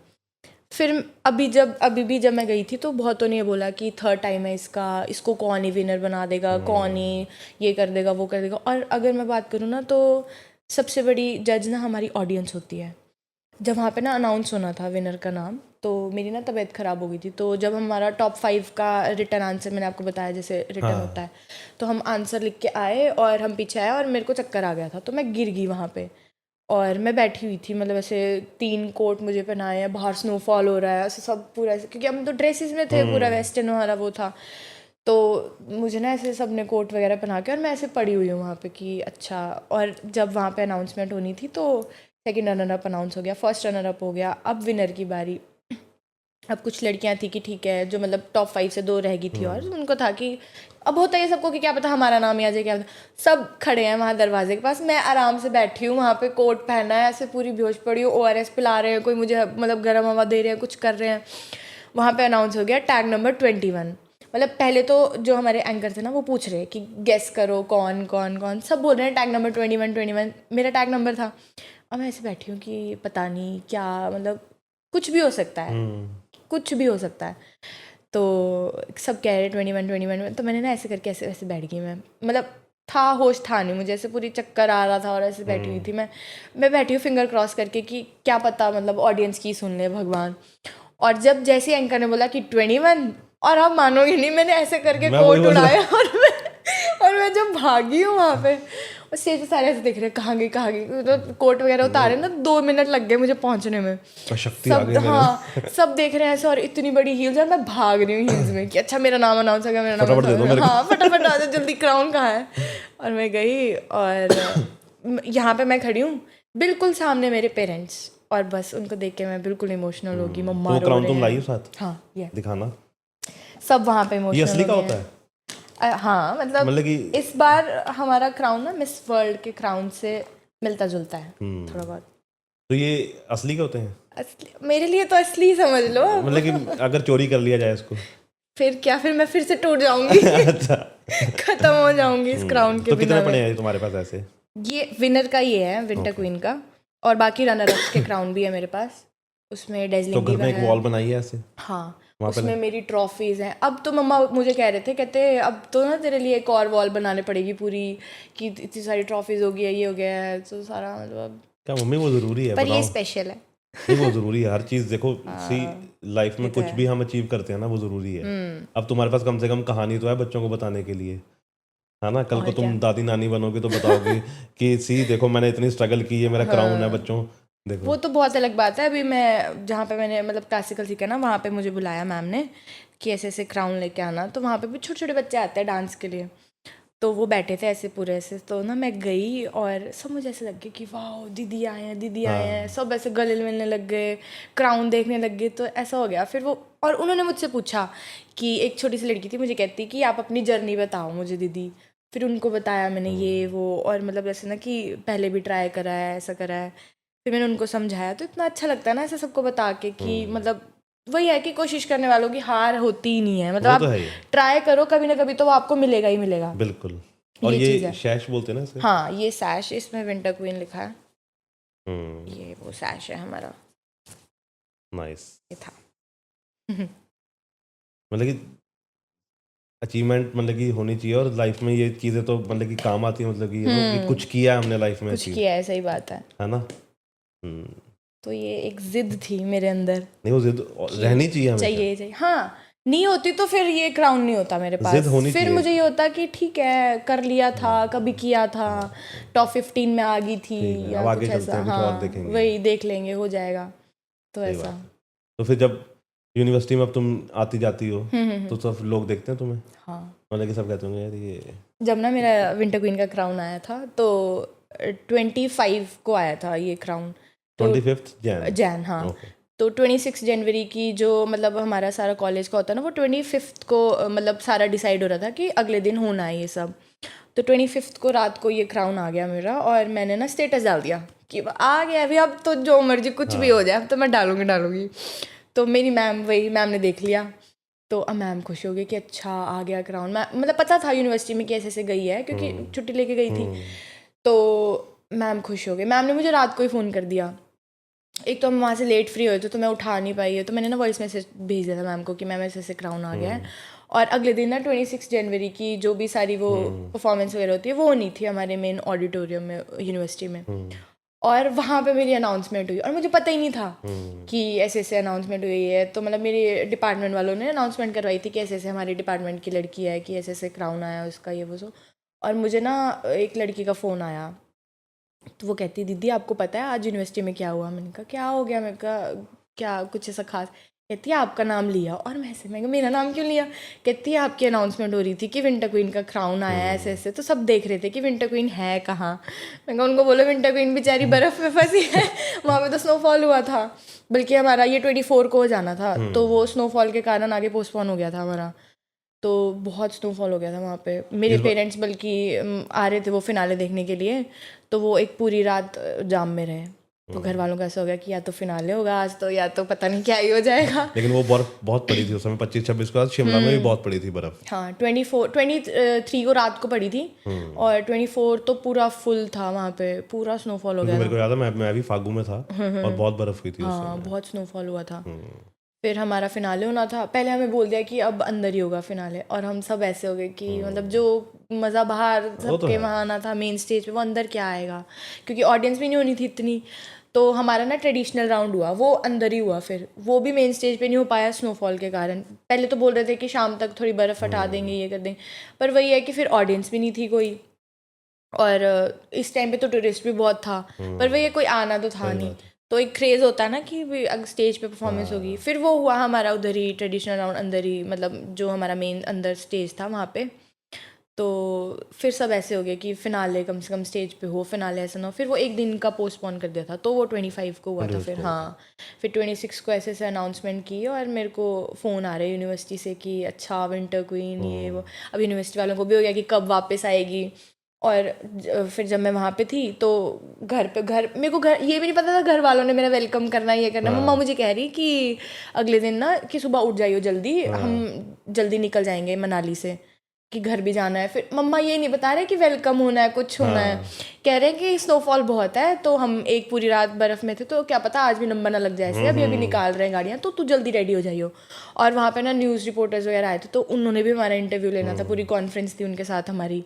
फिर अभी भी जब मैं गई थी तो बहुतों ने ये बोला कि थर्ड टाइम है इसका, इसको कौन ही विनर बना देगा, कौन ही ये कर देगा वो कर देगा। और अगर मैं बात करूँ ना तो सबसे बड़ी जज ना हमारी ऑडियंस होती है। जब वहाँ पे ना अनाउंस होना था विनर का नाम, तो मेरी ना तबीयत ख़राब हो गई थी। तो जब हमारा टॉप 5 का रिटर्न आंसर, मैंने आपको बताया जैसे रिटर्न होता है, तो हम आंसर लिख के आए और हम पीछे आए और मेरे को चक्कर आ गया था, तो मैं गिर गई वहाँ पे। और मैं बैठी हुई थी, मतलब ऐसे 3 कोट मुझे पहनाए हैं, बाहर स्नोफॉल हो रहा है, ऐसे सब पूरा ऐसे, क्योंकि हम तो ड्रेसेस में थे, पूरा वेस्टर्न वाला वो था। तो मुझे ना ऐसे सब ने कोट वगैरह पहना के और मैं ऐसे पड़ी हुई हूँ वहाँ पे कि अच्छा। और जब वहाँ पे अनाउंसमेंट होनी थी तो सेकंड रनर अप अनाउंस हो गया, फर्स्ट रनर अप हो गया, अब विनर की बारी। अब कुछ लड़कियां थी कि ठीक है जो मतलब टॉप 5 से 2 रह गई थी, और उनको था कि अब होता है सबको कि क्या पता हमारा नाम ही आ जाए, क्या पता। सब खड़े हैं वहाँ दरवाजे के पास, मैं आराम से बैठी हूँ वहाँ पे, कोट पहना है, ऐसे पूरी बेहोश पड़ी हूँ, ORS पिला रहे हैं, कोई मुझे मतलब गर्म हवा दे रहे हैं, कुछ कर रहे हैं। वहाँ पे अनाउंस हो गया टैग नंबर 21। मतलब पहले तो जो हमारे एंकर थे ना वो पूछ रहे हैं कि गेस करो कौन कौन कौन, सब बोल रहे हैं टैग नंबर 21। मेरा टैग नंबर था। अब मैं ऐसे बैठी हूँ कि पता नहीं क्या, मतलब कुछ भी हो सकता है, कुछ भी हो सकता है। तो सब कह रहे 21, तो मैंने ना ऐसे करके ऐसे वैसे बैठ गई मैं, मतलब था होश था नहीं मुझे, ऐसे पूरी चक्कर आ रहा था और ऐसे बैठी हुई थी मैं बैठी हूँ फिंगर क्रॉस करके कि क्या पता मतलब ऑडियंस की सुन ले भगवान। और जब जैसे एंकर ने बोला कि 21, और आप मानोगे नहीं, मैंने ऐसे करके कोट उड़ाया और मैं जब भागी हूँ वहाँ पे, और स्टेज पे सारे ऐसे देख रहे हैं कहाँ गई, तो कोट वगैरह उतारे ना, 2 मिनट लग गए मुझे पहुँचने में। सब हाँ सब देख रहे हैं ऐसे, और इतनी बड़ी हील्स, और मैं भाग रही हूँ हील्स में कि अच्छा मेरा नाम अनाउंस हो गया, मेरा नाम अनाउंस हो गया, हाँ फटाफट आ जाओ जल्दी, क्राउन कहाँ है। और मैं गई और यहाँ पे मैं खड़ी हूँ, बिल्कुल सामने मेरे पेरेंट्स, और बस उनको देख के मैं बिल्कुल इमोशनल होगी, मम्मा रो रहे तुम लाई हैं। हो साथ? हाँ ये दिखाना, सब वहाँ पे ये इमोशनल असली का हो होता गए है? हैं। हाँ मतलब कि इस बार हमारा क्राउन ना मिस वर्ल्ड के क्राउन से मिलता जुलता है थोड़ा बहुत। तो ये असली के होते हैं? असली मेरे लिए तो असली ही समझ लो। मतलब कि अगर चोरी कर लिया जाए इसको फिर क्या, फिर मैं फिर से टूट जाऊंगी। अच्छा, खत्म हो जाऊंगी इस क्राउन के तो बिना कितने पड़े में। हैं तुम्हारे पास ऐसे? ये विनर का ये है, विंटर क्वीन का, और बाकी रनर अप्स के क्राउन भी है मेरे पास, उसमें तो डेजलिंग घर में एक है। वॉल बनाई है ऐसे? हाँ वहाँ पे उसमें मेरी ट्रॉफीज़ हैं। अब तो मम्मा मुझे कह रहे थे, कहते अब तो ना तेरे लिए एक और वॉल बनाने पड़ेगी पूरी, कि इतनी सारी ट्रॉफीज़ हो गई है, ये हो गया है, तो सारा मतलब। क्या मम्मी वो ज़रूरी है पर ये बताओ? स्पेशल है। नहीं वो ज़रूरी है हर चीज़। देखो सी लाइफ ये में तो कुछ है। भी हम अचीव करते हैं ना वो ज़रूरी है। अब तुम्हारे पास कम से कम कहानी तो है बच्चों को बताने के लिए, है ना? कल को और क्या। तुम दादी नानी बनोगे तो बताओगे कि सी देखो मैंने इतनी स्ट्रगल की है, मेरा क्राउन है बच्चों देखो। वो तो बहुत अलग बात है। अभी मैं जहाँ पे मैंने मतलब क्लासिकल सीखा ना, वहाँ पे मुझे बुलाया मैम ने कि ऐसे ऐसे क्राउन लेके आना, तो वहाँ पे भी छोटे छोटे बच्चे आते हैं डांस के लिए, तो वो बैठे थे ऐसे पूरे ऐसे, तो ना मैं गई और सब मुझे ऐसे लग गया कि वाह दीदी आए हैं, दीदी आए हैं, सब ऐसे गले मिलने लग गए, क्राउन देखने लग गए, तो ऐसा हो गया। फिर वो, और उन्होंने मुझसे पूछा कि एक छोटी सी लड़की थी, मुझे कहती कि आप अपनी जर्नी बताओ मुझे दीदी। फिर उनको बताया मैंने ये वो, और मतलब ऐसे ना कि पहले भी ट्राई करा है, ऐसा करा है, फिर मैंने उनको समझाया। तो इतना अच्छा लगता है ना ऐसे सबको बता के कि मतलब वही है कि कोशिश करने वालों की हार होती ही नहीं है, मतलब वो तो आप है ही, ट्राई करो कभी ना कभी तो वो आपको मिलेगा ही मिलेगा। बिल्कुल। और ये चीज़ ये है। शैश बोलते हैं ना इसे? हाँ, ये सैश, इसमें विंटर क्वीन लिखा है, हम्म, ये वो सैश है हमारा, नाइस। ये था। मतलब कि अचीवमेंट मतलब कि होनी चाहिए, और लाइफ में ये चीज़ें तो मतलब कि काम आती है, मतलब कि कि कुछ किया है हमने लाइफ में कुछ अचीव, किया है, सही बात है। ना? तो ये एक जिद थी मेरे अंदर नहीं वो जिद कि रहनी चाहिए हमेशा, चाहिए चाहिए। हाँ, नहीं होती तो फिर ये क्राउन नहीं होता मेरे जिद पास। होनी फिर चाहिए। मुझे ये होता कि ठीक है, कर लिया था, कभी किया था, टॉप 15 में आ गई थी ठीक है, या अब आगे कुछ चलते ऐसा, हैं, कुछ और हाँ देखेंगे। वही देख लेंगे, हो जाएगा, तो सही ऐसा। बात है। तो फिर जब यूनिवर्सिटी में अब तुम आती जाती हो तो सब लोग देखते हैं तुम्हें, हाँ, मतलब कि सब कहते होंगे यार ये जब ना मेरा विंटर क्वीन का क्राउन आया था तो 25 को आया था ये क्राउन, तो 25 जैन? जैन, हाँ। ओके। तो 26 जनवरी की जो मतलब हमारा सारा कॉलेज का होता है ना, वो 25 को मतलब सारा डिसाइड हो रहा था कि अगले दिन होना है ये सब। तो 25 को रात को ये क्राउन आ गया मेरा, और मैंने ना स्टेटस डाल दिया कि आ गया अभी, अब तो जो मर्जी कुछ भी हो जाए, अब तो मैं डालूंगी। तो मेरी मैम ने देख लिया, तो अब मैम खुश हो गई कि अच्छा आ गया क्राउन। मैं मतलब पता था यूनिवर्सिटी में कि ऐसे ऐसे गई है, क्योंकि छुट्टी लेके गई थी। तो मैम खुश हो गई। मैम ने मुझे रात को ही फ़ोन कर दिया। एक तो हम वहाँ से लेट फ्री हुए थे तो मैं उठा नहीं पाई है, तो मैंने ना वॉइस मैसेज भेज दिया था मैम को कि मैम ऐसे ऐसे क्राउन आ गया है। और अगले दिन ना 26 जनवरी की जो भी सारी वो परफॉर्मेंस वगैरह होती है वो नहीं थी हमारे मेन ऑडिटोरियम में यूनिवर्सिटी में, और वहाँ पे मेरी अनाउंसमेंट हुई, और मुझे पता ही नहीं था कि ऐसे ऐसे अनाउंसमेंट हुई है। तो मतलब मेरे डिपार्टमेंट वालों ने अनाउंसमेंट करवाई थी कि ऐसे ऐसे हमारे डिपार्टमेंट की लड़की है, कि ऐसे ऐसे क्राउन आया उसका, ये वो सो। और मुझे ना एक लड़की का फ़ोन आया, तो वो कहती दीदी आपको पता है आज यूनिवर्सिटी में क्या हुआ? मैंने कहा क्या हो गया? मैंने कहा क्या कुछ ऐसा खास? कहती है आपका नाम लिया। और मैं कहा मेरा नाम क्यों लिया? कहती है आपकी अनाउंसमेंट हो रही थी कि विंटर क्वीन का क्राउन आया है ऐसे ऐसे, तो सब देख रहे थे कि विंटर क्वीन है कहाँ। मैंने कहा उनको बोलो विंटर क्वीन बेचारी बर्फ़ में फंसी है, वहाँ पे तो स्नोफॉल हुआ था, बल्कि हमारा ये 24 को हो जाना था, तो वो स्नोफॉल के कारण आगे पोस्टपोन हो गया था हमारा। तो बहुत स्नोफॉल हो गया था वहाँ पे। मेरे इस बार पेरेंट्स बल्कि आ रहे थे वो फिनाले देखने के लिए, तो वो एक पूरी रात जाम में रहे। तो घर वालों का ऐसा हो गया कि या तो फिनाले होगा आज, तो या तो पता नहीं क्या ही हो जाएगा। लेकिन वो बर्फ बहुत पड़ी थी उस समय 25-26 को, आज शिमला में भी बहुत पड़ी थी बर्फ। हाँ, 23 को रात को पड़ी थी, और 24 तो पूरा फुल था वहाँ पे, पूरा स्नोफॉल हो क्योंकि गया मेरे था। को याद है मैं भी फागू में था और बहुत बर्फ हुई थी उस हाँ, समय। बहुत स्नोफॉल हुआ था। फिर हमारा फिनाले होना था, पहले हमें बोल दिया कि अब अंदर ही होगा फिनाले, और हम सब ऐसे हो गए कि मतलब जो मज़ा बाहर वो तो सबके है। वहाँ आना था मेन स्टेज पे, वो अंदर क्या आएगा, क्योंकि ऑडियंस भी नहीं होनी थी इतनी। तो हमारा ना ट्रेडिशनल राउंड हुआ, वो अंदर ही हुआ, फिर वो भी मेन स्टेज पे नहीं हो पाया स्नोफॉल के कारण। पहले तो बोल रहे थे कि शाम तक थोड़ी बर्फ़ हटा देंगे, ये कर देंगे, पर वही है कि फिर ऑडियंस भी नहीं थी कोई, और इस टाइम पे तो टूरिस्ट भी बहुत था, पर वही है कोई आना तो था सही नहीं। बात है। तो एक क्रेज़ होता है ना कि भी अगर स्टेज पे परफॉर्मेंस होगी। फिर वो हुआ हमारा उधर ही ट्रेडिशनल राउंड, अंदर ही, मतलब जो हमारा मेन अंदर स्टेज था वहाँ पे। तो फिर सब ऐसे हो गया कि फिनाले कम से कम स्टेज पे हो, फिनाले ऐसा ना हो। फिर वो एक दिन का पोस्टपोन कर दिया था, तो वो 25 को हुआ था 25 फिर। को हाँ, फिर 26 को ऐसे ऐसे अनाउंसमेंट की, और मेरे को फ़ोन आ रहा है यूनिवर्सिटी से कि अच्छा विंटर क्वीन ये वो। अब यूनिवर्सिटी वालों को भी हो गया कि कब वापस आएगी। और फिर जब मैं वहाँ पे थी तो मेरे को घर ये भी नहीं पता था घर वालों ने मेरा वेलकम करना ये करना। मम्मा मुझे कह रही कि अगले दिन ना कि सुबह उठ जाइयो जल्दी, हम जल्दी निकल जाएंगे मनाली से। कि घर भी जाना है। फिर मम्मा ये नहीं बता रहे कि वेलकम होना है, कुछ होना है, कह रहे हैं कि स्नोफॉल बहुत है, तो हम एक पूरी रात बर्फ़ में थे, तो क्या पता आज भी नंबर ना लग जाए ऐसे, अभी अभी निकाल रहे हैं गाड़ियाँ, तो तू जल्दी रेडी हो जाइयो। और वहाँ पे ना न्यूज़ रिपोर्टर्स वगैरह आए थे, तो उन्होंने भी हमारा इंटरव्यू लेना था, पूरी कॉन्फ्रेंस थी उनके साथ हमारी।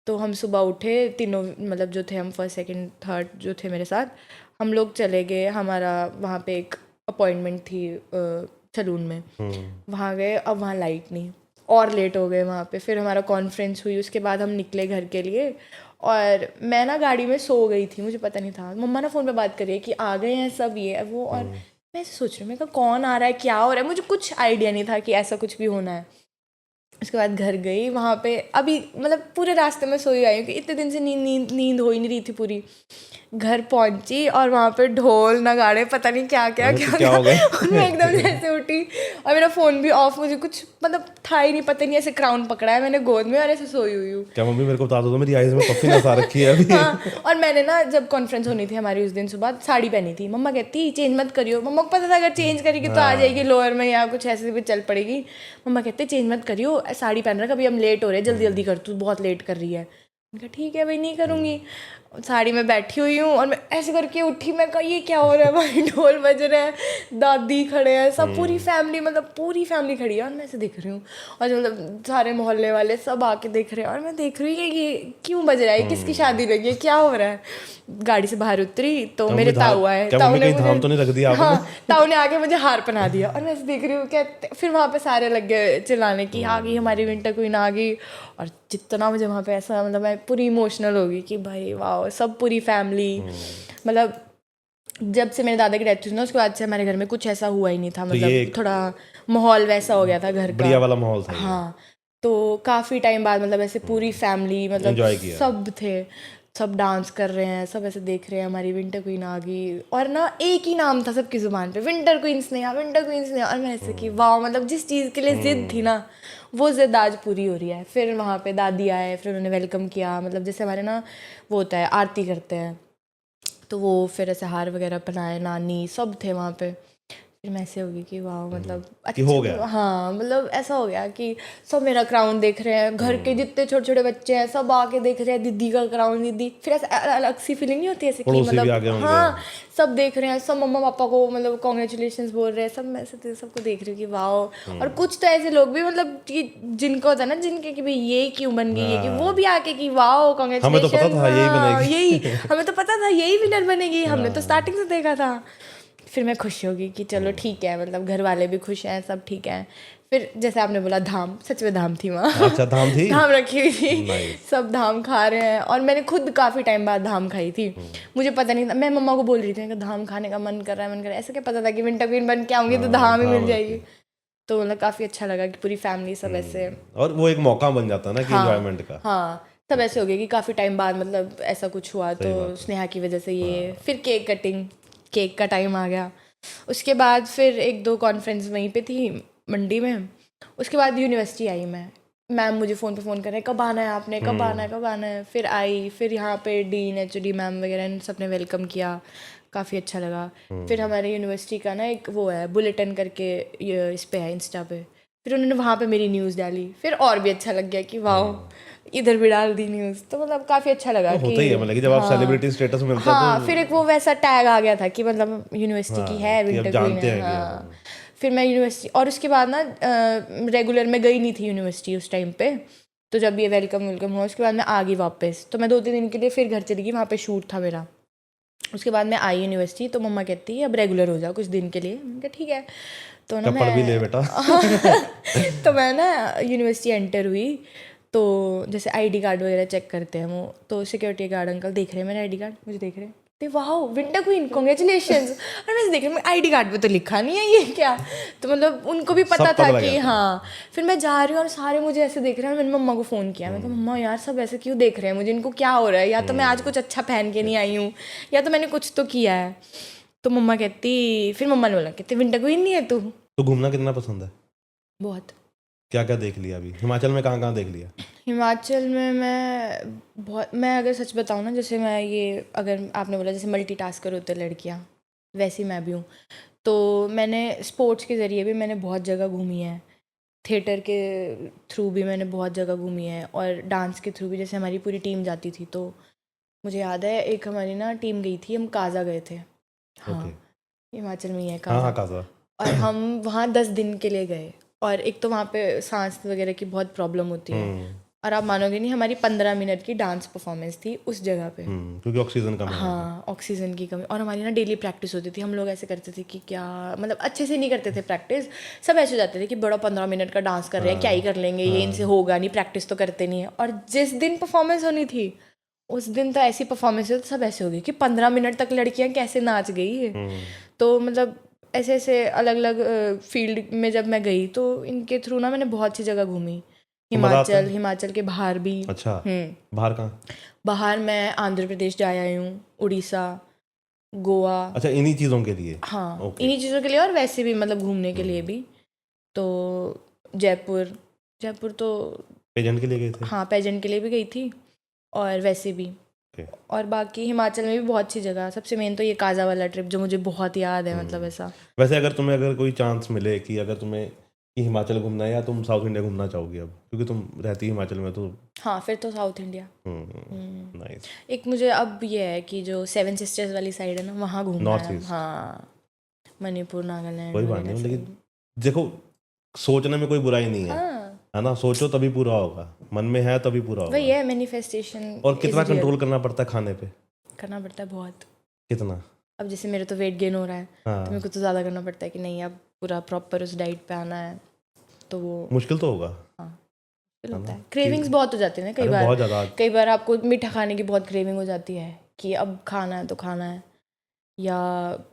तो हम सुबह उठे तीनों, मतलब जो थे हम, फर्स्ट सेकंड थर्ड जो थे मेरे साथ, हम लोग चले गए। हमारा वहाँ पे एक अपॉइंटमेंट थी सलून में, वहाँ गए। अब वहाँ लाइट नहीं, और लेट हो गए वहाँ पे। फिर हमारा कॉन्फ्रेंस हुई, उसके बाद हम निकले घर के लिए। और मैं ना गाड़ी में सो गई थी, मुझे पता नहीं था। मम्मा ना फ़ोन पे बात कर रही है कि आ गए हैं सब, ये वो। और मैं ऐसे सोच रही हूँ, मैं कहा कौन आ रहा है, क्या हो रहा है, मुझे कुछ आइडिया नहीं था कि ऐसा कुछ भी होना है। उसके बाद घर गई, वहाँ पे अभी मतलब पूरे रास्ते में सोई आई हूँ कि इतने दिन से नींद हो ही नहीं रही थी पूरी। घर पहुंची और वहाँ पे ढोल नगाड़े, पता नहीं क्या क्या क्या हो गया? और मैं एकदम जैसे उठी और मेरा फ़ोन भी ऑफ, मुझे कुछ मतलब था ही नहीं, पता नहीं, ऐसे क्राउन पकड़ा है मैंने गोद में और ऐसे सोई हुई हूँ। क्या मम्मी मेरे को बता दो, तो मेरी आईज में पफ्फी नस आ रखी है अभी। हाँ, और मैंने ना जब कॉन्फ्रेंस होनी थी हमारी उस दिन सुबह, साड़ी पहनी थी। मम्मा कहती चेंज मत करियो, मम्मा को पता था अगर चेंज करेगी तो आ जाएगी लोअर में या कुछ ऐसे भी चल पड़ेगी। मम्मा कहते चेंज मत करियो, साड़ी पहन रहा, कभी हम लेट हो रहे हैं, जल्दी जल्दी कर, तू बहुत लेट कर रही है। मैंने कहा ठीक है भाई, नहीं करूँगी। साड़ी में बैठी हुई हूँ और मैं ऐसे करके उठी, मैं कहा ये क्या हो रहा है, भाई ढोल बज रहे हैं, दादी खड़े हैं, सब पूरी फैमिली, मतलब पूरी फैमिली खड़ी है। और मैं ऐसे देख रही हूँ, और मतलब सारे मोहल्ले वाले सब आके देख रहे हैं, और मैं देख रही हूँ कि ये क्यों बज रहा है, किसकी शादी लगी है, क्या हो रहा है। गाड़ी से बाहर उतरी तो मेरे ताऊ आए, क्या ताऊ मम्मी ने कहीं धाम तो नहीं रख दिया आपने? हाँ, ताऊ ने आके मुझे हार पहना दिया। और मैं ऐसे देख रही हूँ क्या, फिर वहाँ पे सारे लग गए चिल्लाने की, आ गई हमारी विंटर क्वीन आ गई। और जितना मुझे वहाँ पे ऐसा, मतलब मैं पूरी इमोशनल हो गई कि भाई वाह, सब पूरी फैमिली, मतलब जब से मेरे दादा की डेथ हुई ना, उसके बाद से हमारे घर में कुछ ऐसा हुआ ही नहीं था, मतलब थोड़ा माहौल वैसा हो गया था घर का, बढ़िया वाला माहौल था। हाँ, तो काफ़ी टाइम बाद मतलब ऐसे पूरी फैमिली, मतलब एंजॉय किया। सब थे, सब डांस कर रहे हैं, सब ऐसे देख रहे हैं, हमारी विंटर क्वीन आ गई। और ना एक ही नाम था सबकी ज़ुबान पे, winter queen Sneha, winter queen Sneha. और मैं ऐसे कि वाह, मतलब जिस चीज़ के लिए ज़िद थी ना, वो ज़िद आज पूरी हो रही है। फिर वहाँ पे दादी आए, फिर उन्होंने वेलकम किया, मतलब जैसे हमारे ना वो होता है, आरती करते हैं, तो वो फिर ऐसे हार वगैरह पहनाए, नानी सब थे वहाँ पे। फिर मैं ऐसे होगी कि वाह, मतलब कि हो गया। हाँ, मतलब ऐसा हो गया कि सब मेरा क्राउन देख रहे हैं, घर के जितने छोटे छोटे बच्चे हैं सब आके देख रहे हैं, दीदी का क्राउन, दीदी। फिर ऐसे अलग सी फीलिंग नहीं होती ऐसे कि मतलब हाँ, सब देख रहे हैं, सब मम्मा पापा को मतलब कॉन्ग्रेचुलेशंस बोल रहे हैं, सब। मैं ऐसे सबको देख रही हूँ कि वाह। और कुछ तो ऐसे लोग भी, मतलब कि जिनको होता है ना, जिनके कि भाई ये क्यों बन गई है, कि वो भी आके कि वाह हमें तो पता था यही बनेगी, यही हमें तो पता था यही विनर बनेगी, हमने तो स्टार्टिंग से देखा था। फिर मैं खुश होगी कि चलो ठीक है, मतलब घर वाले भी खुश हैं, सब ठीक है। फिर जैसे आपने बोला धाम, सच में धाम थी वहाँ। अच्छा, धाम थी? धाम रखी हुई थी, सब धाम खा रहे हैं। और मैंने खुद काफ़ी टाइम बाद धाम खाई थी, मुझे पता नहीं था। मैं मम्मा को बोल रही थी कि धाम खाने का मन कर रहा है, मन कर रहा है। ऐसे क्या पता था कि विंटर क्वीन बन के आऊँगी तो धाम ही मिल जाएगी। तो मतलब काफ़ी अच्छा लगा कि पूरी फैमिली सब ऐसे, और वो एक मौका बन जाता है ना कि एंजॉयमेंट का। हाँ, सब ऐसे हो गया कि काफ़ी टाइम बाद मतलब ऐसा कुछ हुआ, तो स्नेहा की वजह से ये। फिर केक कटिंग, केक का टाइम आ गया। उसके बाद फिर एक दो कॉन्फ्रेंस वहीं पे थी मंडी में। उसके बाद यूनिवर्सिटी आई मैं, मैम मुझे फ़ोन पे फ़ोन कर रहे हैं, कब आना है आपने, कब आना है, कब आना है। फिर आई, फिर यहाँ पे डीन एचओडी मैम वगैरह इन सब ने वेलकम किया, काफ़ी अच्छा लगा। फिर हमारे यूनिवर्सिटी का ना एक वो है बुलेटिन करके, ये इस पे है इंस्टा पे, फिर उन्होंने वहाँ पे मेरी न्यूज़ डाली। फिर और भी अच्छा लग गया कि वाह, इधर भी डाल दी न्यूज़, तो मतलब काफ़ी अच्छा लगा तो कि होता ही है, मतलब कि जब आप सेलिब्रिटी स्टेटस मिलता है हाँ, तो फिर एक वो वैसा टैग आ गया था कि मतलब यूनिवर्सिटी की है, कि अब विंटर क्वीन जानते है, हैं कि हाँ। फिर मैं यूनिवर्सिटी, और उसके बाद ना रेगुलर में गई नहीं थी यूनिवर्सिटी उस टाइम पे। तो जब ये वेलकम हुआ, उसके बाद मैं आ गई वापस। तो मैं 2-3 दिन के लिए फिर घर चली गई, वहाँ पे शूट था मेरा। उसके बाद मैं आई यूनिवर्सिटी, तो मम्मा कहती है अब रेगुलर हो जाओ कुछ दिन के लिए। मैंने कहा ठीक है। तो ना पढ़ भी ले बेटा। तो मैं ना यूनिवर्सिटी एंटर हुई, तो जैसे आईडी कार्ड वगैरह चेक करते हैं वो, तो सिक्योरिटी गार्ड अंकल देख रहे हैं मेरा आईडी कार्ड, मुझे देख रहे हैं, तो वाह विंटर क्वीन कॉन्ग्रेचुलेशंस। और मैं देख रही हूँ आईडी कार्ड पे तो लिखा नहीं है, ये क्या। तो मतलब उनको भी पता था कि हाँ। फिर मैं जा रही हूँ और सारे मुझे ऐसे देख रहे हैं। मैंने मम्मा को फ़ोन किया, मैं कहा मम्मा यार सब ऐसे क्यों देख रहे हैं मुझे, इनको क्या हो रहा है, या तो मैं आज कुछ अच्छा पहन के नहीं आई हूँ, या तो मैंने कुछ तो किया है। तो मम्मा कहती, फिर मम्मा ने बोला कहती विंटर क्वीन नहीं है तू। तो घूमना कितना पसंद है? बहुत। क्या क्या देख लिया अभी हिमाचल में, कहाँ कहाँ देख लिया? हिमाचल में मैं अगर सच बताऊँ ना, जैसे मैं ये, अगर आपने बोला जैसे मल्टीटास्कर होते हैं लड़कियाँ, वैसी मैं भी हूँ। तो मैंने स्पोर्ट्स के ज़रिए भी मैंने बहुत जगह घूमी है, थिएटर के थ्रू भी मैंने बहुत जगह घूमी है, और डांस के थ्रू भी, जैसे हमारी पूरी टीम जाती थी तो मुझे याद है एक हमारी ना टीम गई थी, हम काजा गए थे। हाँ, ओके। हिमाचल में ही है हाँ हाँ काजा। काजा। और हम वहाँ 10 दिन के लिए गए, और एक तो वहाँ पे सांस वगैरह की बहुत प्रॉब्लम होती है, और आप मानोगे नहीं, हमारी 15 मिनट की डांस परफॉर्मेंस थी उस जगह पे। क्योंकि ऑक्सीजन कम है। हाँ, ऑक्सीजन की कमी, और हमारी ना डेली प्रैक्टिस होती थी। हम लोग ऐसे करते थे कि क्या मतलब अच्छे से नहीं करते थे प्रैक्टिस, सब ऐसे हो जाते थे कि बड़ा 15 मिनट का डांस कर रहे हैं, क्या ही कर लेंगे ये, इनसे होगा नहीं, प्रैक्टिस तो करते नहीं है। और जिस दिन परफॉर्मेंस होनी थी उस दिन तो ऐसी परफॉर्मेंस तो सब ऐसे हो गई कि 15 मिनट तक लड़कियां कैसे नाच गई है। तो मतलब ऐसे ऐसे अलग अलग फील्ड में जब मैं गई तो इनके थ्रू ना मैंने बहुत सी जगह घूमी, हिमाचल के बाहर भी। अच्छा, बाहर कहाँ? बाहर मैं आंध्र प्रदेश जा आई हूँ, उड़ीसा, गोवा। अच्छा, इन्हीं चीज़ों के लिए? हाँ, ओके। इन्हीं चीज़ों के लिए, और वैसे भी मतलब घूमने के लिए भी। तो जयपुर तो पेजेंट के लिए गए थे? हाँ, पेजेंट के लिए भी गई थी, और वैसे भी। और बाकी हिमाचल में भी बहुत सी जगह, सबसे मेन तो ये काजा वाला ट्रिप जो मुझे बहुत याद है, मतलब ऐसा। वैसे अगर कोई चांस मिले कि अगर तुम्हें कि हिमाचल घूमना है या तुम साउथ इंडिया घूमना चाहोगी अब, क्योंकि तुम रहती हिमाचल में, तो हाँ, फिर तो साउथ इंडिया। नाइस। एक मुझे अब ये है कि जो 7 सिस्टर्स वाली साइड है ना, वहाँ घूमना नॉर्थ है। ईस्ट। हाँ, मणिपुर, नागालैंड कोई बात वगैरह नहीं, लेकिन side। देखो, सोचने में कोई बुराई नहीं है, हाँ, है ना? सोचो तभी पूरा होगा, मन में है तभी पूरा वही होगा। है, मैनिफेस्टेशन। और कितना कंट्रोल करना पड़ता है खाने पे? करना पड़ता है बहुत। कितना? अब जैसे मेरे तो वेट गेन हो रहा है, तो हाँ, मेरे को तो ज़्यादा करना पड़ता है कि नहीं, अब पूरा प्रॉपर उस डाइट पे आना है, तो वो मुश्किल तो होगा, हाँ मुश्किल है होता ना? है। क्रेविंग्स बहुत हो जाती है ना कई अरे बार। बहुत ज़्यादा। कई बार आपको मीठा खाने की बहुत क्रेविंग हो जाती है कि अब खाना है तो खाना है, या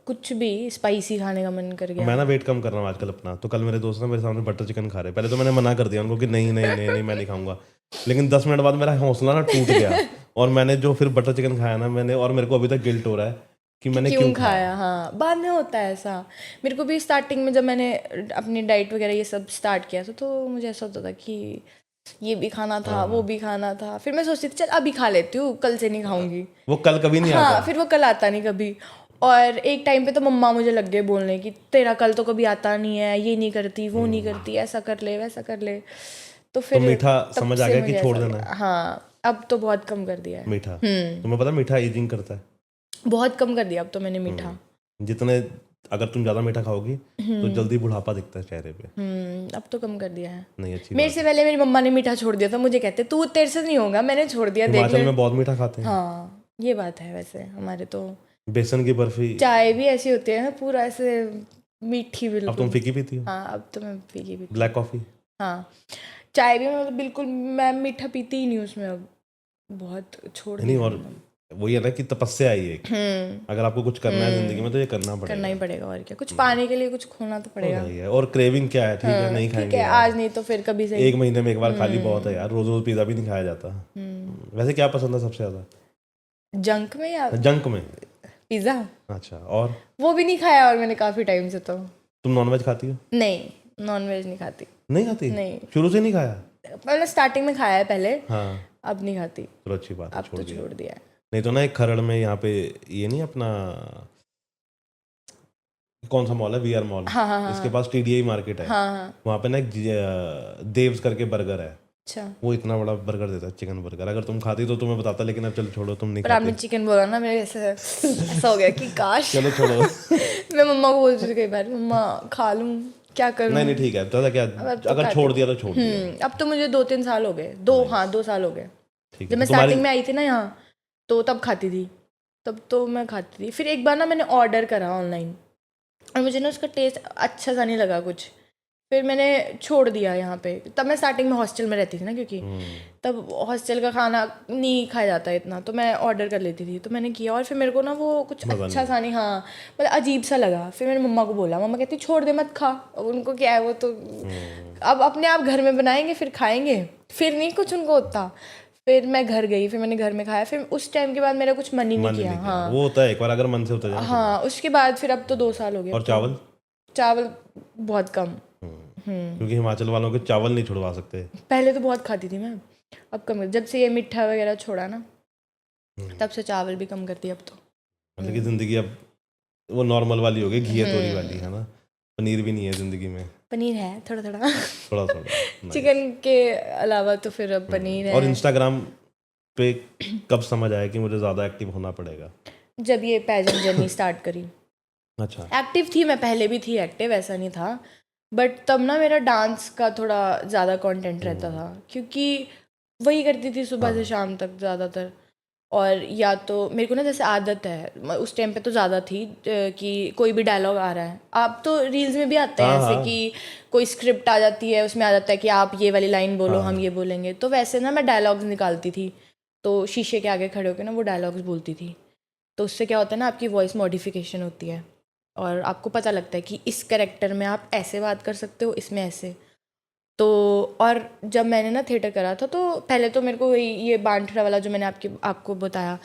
कुछ भी स्पाइसी खाने का मन कर गया। मैं ना वेट कम कर रहा हूँ आजकल अपना, तो कल मेरे दोस्त ना मेरे सामने बटर चिकन खा रहे। पहले तो मैंने मना कर दिया उनको कि नहीं नहीं नहीं नहीं, मैं नहीं खाऊंगा, लेकिन 10 मिनट बाद मेरा हौसला ना टूट गया, और मैंने जो फिर बटर चिकन खाया ना मैंने, और मेरे को अभी तक गिल्ट हो रहा है कि मैंने क्यों खाया। हाँ, बाद में होता है ऐसा। मेरे को भी स्टार्टिंग में जब मैंने अपनी डाइट वगैरह ये सब स्टार्ट किया था, तो मुझे ऐसा होता था कि ये भी खाना था, वो भी खाना था, फिर मैं सोचती थी चल अभी खा लेती हूँ, कल से नहीं खाऊंगी। वो कल कभी नहीं आता। हाँ, फिर वो कल आता नहीं कभी। और एक टाइम पे तो मम्मा मुझे लग गए बोलने कि तेरा कल तो कभी आता नहीं है, ये नहीं करती, वो नहीं करती, ऐसा कर ले वैसा कर ले। तो फिर मीठा तब समझ आ से गया कि मुझे छोड़ ऐसा देना लगा। है? हाँ, अब तो बहुत कम कर दिया है। मीठा तुम्हें पता मीठा एजिंग करता है? बहुत कम कर दिया अब तो मैंने मीठा। जितने अगर तुम ज़्यादा मीठा खाओगी तो जल्दी बुढ़ापा दिखता है चेहरे पे। अब तो कम कर दिया है। नहीं, अच्छी मेरे बात से है। पहले मेरी मम्मा ने मीठा छोड़ दिया था, मुझे कहते तू तेरे से नहीं होगा, मैंने छोड़ दिया, देख हिमाचल ले। में बहुत मीठा खाते हैं। हाँ, ये बात है। वैसे हमारे तो बेसन की बर्फी। चाय भी ऐसी होती है ना, पूरा ऐसे मीठी अब तुम बिल्कुल। फीकी पीती हो? हाँ, अब तो मैं पीगी भी। Black coffee? हाँ, चाय भी मतलब बिल्कुल मैं मीठा पीती ही नहीं उसमें, अब बहुत छोड़ नहीं, दिया और मैंने। वही है ना कि तपस्या आई है, अगर आपको कुछ करना है जिंदगी में तो ये करना करना पड़ेगा। ही पड़ेगा, और क्या, कुछ पाने के लिए कुछ खोना तो पड़ेगा। वही है। और क्रेविंग क्या है, ठीक है, नहीं ठीक खाएंगे है, यार, आज नहीं तो फिर कभी सही। 1 महीने में एक बार खा ली बहुत है यार, रोज रोज पिज़्ज़ा भी नहीं खाया जाता। वैसे क्या पसंद है सबसे ज़्यादा जंक में या जंक में? पिज़्ज़ा? अच्छा, और वो भी नहीं खाया और मैंने काफ़ी टाइम से। तो तुम नॉनवेज खाती हो? नहीं, नॉन वेज नहीं खाती। नहीं खाती? नहीं, शुरू से नहीं खाया? मतलब स्टार्टिंग में खाया है पहले, हाँ, अब नहीं खाती। चलो अच्छी बात है, अब छोड़ तो दिया। छोड़ दिया है। नहीं तो ना एक खरड़ में यहाँ पे ये नहीं अपना कौन सा मॉल है, वीआर मॉल, हाँ हाँ इसके पास टीडीआई मार्केट है, हाँ हाँ। वहाँ पे ना एक देव्स करके बर्गर है। अच्छा, वो इतना बड़ा बर्गर देता है, चिकन बर्गर। अगर तुम खाती तो तुम्हें बताता, लेकिन अब चलो छोड़ो, तुम नहीं पर आपने खाते। चिकन बोला ना, मेरे ऐसे ऐसा हो गया कि काश। चलो छोड़ो। मैं मम्मा को बोलती थी कई बार, मम्मा खा लूँ, क्या करूँ। नहीं नहीं, ठीक है, दादा क्या, अब तो अगर खाती छोड़ दिया तो छोड़ दिया। अब तो मुझे 2-3 साल हो गए, 2 साल हो गए। ठीक जब है, मैं तो तुम्हारी स्टार्टिंग में आई थी ना यहाँ, तो तब खाती थी, तब तो मैं खाती थी। फिर एक बार ना मैंने ऑर्डर करा ऑनलाइन, और मुझे ना उसका टेस्ट अच्छा सा नहीं लगा कुछ, फिर मैंने छोड़ दिया यहाँ पे। तब मैं स्टार्टिंग में हॉस्टल में रहती थी ना, क्योंकि तब हॉस्टल का खाना नहीं खाया जाता इतना, तो मैं ऑर्डर कर लेती थी। तो मैंने किया, और फिर मेरे को ना वो कुछ अच्छा सा नहीं, हाँ मतलब अजीब सा लगा। फिर मैंने मम्मा को बोला, मम्मा कहती छोड़ दे, मत खा। अब उनको क्या है, वो तो अब अपने आप घर में बनाएंगे फिर खाएंगे, फिर नहीं कुछ उनको होता। फिर मैं घर गई, फिर मैंने घर में खाया, फिर उस टाइम के बाद मेरा कुछ मन ही नहीं किया। हाँ वो होता है एक बार अगर मन से होता जाए। हाँ, उसके बाद फिर अब तो 2 साल हो गए। और चावल? चावल बहुत कम। क्योंकि हिमाचल वालों के चावल नहीं छुड़वा सकते। पहले तो बहुत खाती थी मैं, अब कम, जब से ये मिठा वगैरह छोड़ा ना, तब से चावल भी कम कर दिया अब तो। मतलब कि जिंदगी अब वो नॉर्मल वाली हो गई, घी तोरी वाली, है ना? पनीर भी नहीं है जिंदगी में? पनीर है थोड़ा थोड़ा थोड़ा थोड़ा nice. चिकन के अलावा तो फिर अब पनीर और है। इंस्टाग्राम पे कब समझ आया कि मुझे ज़्यादा एक्टिव होना पड़ेगा? जब ये पैजेंट जर्नी स्टार्ट करी। अच्छा। एक्टिव थी मैं, पहले भी थी एक्टिव, ऐसा नहीं था, बट तब ना मेरा डांस का थोड़ा ज़्यादा कंटेंट रहता था, क्योंकि वही करती थी सुबह से शाम तक ज़्यादातर। और या तो मेरे को ना जैसे आदत है, उस टाइम पे तो ज़्यादा थी कि कोई भी डायलॉग आ रहा है, आप तो रील्स में भी आते हैं ऐसे कि कोई स्क्रिप्ट आ जाती है, उसमें आ जाता है कि आप ये वाली लाइन बोलो, हम ये बोलेंगे, तो वैसे ना मैं डायलॉग्स निकालती थी, तो शीशे के आगे खड़े होकर ना वो डायलॉग्स बोलती थी। तो उससे क्या होता है ना, आपकी वॉइस मॉडिफिकेशन होती है और आपको पता लगता है कि इस कैरेक्टर में आप ऐसे बात कर सकते हो, इसमें ऐसे। तो और जब मैंने ना थिएटर करा था, तो पहले तो मेरे को ये बांटरा वाला जो मैंने आपको बताया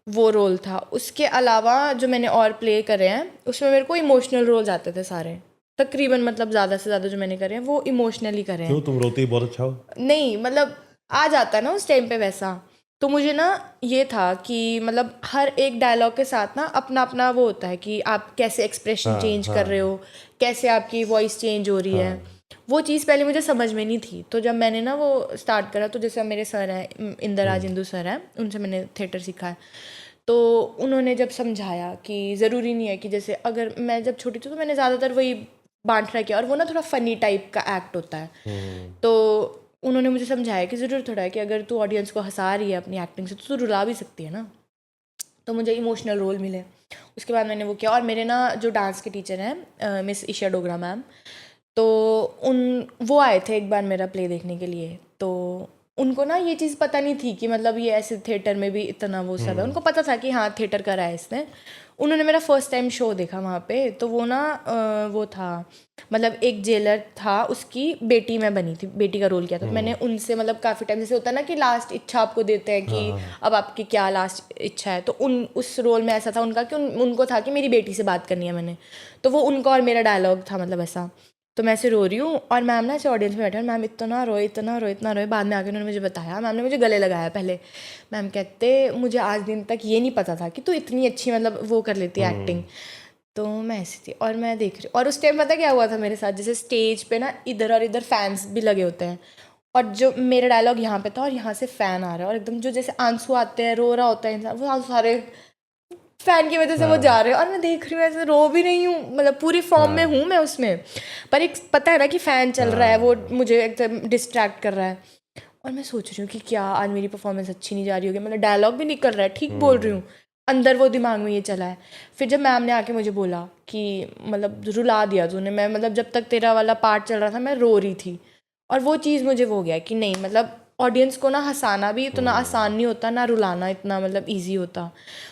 वो रोल था। उसके अलावा जो मैंने और प्ले करे हैं उसमें मेरे को इमोशनल रोल्स आते थे सारे तकरीबन, मतलब ज़्यादा से ज़्यादा जो मैंने करे हैं वो इमोशनली करे हैं। क्यों, तुम रोती बहुत अच्छा हो? नहीं, मतलब आ जाता है ना उस टाइम पे वैसा। तो मुझे ना ये था कि मतलब हर एक डायलॉग के साथ ना अपना अपना वो होता है कि आप कैसे एक्सप्रेशन चेंज कर रहे हो, कैसे आपकी वॉइस चेंज हो रही है। वो चीज़ पहले मुझे समझ में नहीं थी। तो जब मैंने ना वो स्टार्ट करा, तो जैसे मेरे सर हैं इंदराज इंदू सर हैं, उनसे मैंने थिएटर सीखा है। तो उन्होंने जब समझाया कि ज़रूरी नहीं है कि जैसे अगर मैं जब छोटी थी तो मैंने ज़्यादातर वही बांटरा किया, और वो ना थोड़ा फ़नी टाइप का एक्ट होता है। तो उन्होंने मुझे समझाया कि ज़रूर थोड़ा है कि अगर तू ऑडियंस को हंसा रही है अपनी एक्टिंग से, तो तू रुला भी सकती है ना। तो मुझे इमोशनल रोल मिले। उसके बाद मैंने वो किया, और मेरे ना जो डांस के टीचर हैं मिस ईशा डोगरा मैम, तो वो आए थे एक बार मेरा प्ले देखने के लिए। तो उनको ना ये चीज़ पता नहीं थी कि मतलब ये ऐसे थिएटर में भी इतना वो सब है। उनको पता था कि हाँ थिएटर करा है इसने। उन्होंने मेरा फर्स्ट टाइम शो देखा वहाँ पे। तो वो ना वो था, मतलब एक जेलर था, उसकी बेटी मैं बनी थी, बेटी का रोल किया था। तो मैंने उनसे मतलब काफ़ी टाइम, जैसे होता है ना कि लास्ट इच्छा आपको देते हैं कि अब आपकी क्या लास्ट इच्छा है, तो उस रोल में ऐसा था उनका कि उनको था कि मेरी बेटी से बात करनी है मैंने। तो वो उनका और मेरा डायलॉग था, मतलब ऐसा। तो मैं ऐसे रो रही हूँ और मैम ना ऐसे ऑडियंस में बैठे, और मैम इतना रोए इतना रोए इतना रोए। बाद में आके उन्होंने मुझे बताया, मैम ने मुझे गले लगाया पहले। मैम कहते मुझे आज दिन तक ये नहीं पता था कि तू इतनी अच्छी मतलब वो कर लेती है एक्टिंग। तो मैं ऐसी थी और मैं देख रही, और उस टाइम पता क्या हुआ था मेरे साथ, जैसे स्टेज पे ना इधर और इधर फैंस भी लगे होते हैं, और जो मेरा डायलॉग यहाँ पे था और यहाँ से फ़ैन आ रहा है, और एकदम जो जैसे आंसू आते हैं, रो रहा होता है इंसान, वो आंसू सारे फैन की वजह से वो जा रहे हैं, और मैं देख रही हूँ ऐसे, रो भी नहीं हूँ, मतलब पूरी फॉर्म में हूँ मैं उसमें, पर एक पता है ना कि फ़ैन चल रहा है, वो मुझे एकदम डिस्ट्रैक्ट कर रहा है। और मैं सोच रही हूँ कि क्या आज मेरी परफॉर्मेंस अच्छी नहीं जा रही होगी, मतलब डायलॉग भी निकल रहा है, ठीक बोल रही हूँ, अंदर वो दिमाग में ये चला है। फिर जब मैम ने आके मुझे बोला कि मतलब रुला दिया तूने, मैं मतलब जब तक तेरा वाला पार्ट चल रहा था मैं रो रही थी। और वो चीज़ मुझे वो गया कि नहीं, मतलब ऑडियंस को ना हंसाना भी इतना आसान नहीं होता, ना रुलाना इतना मतलब इजी होता।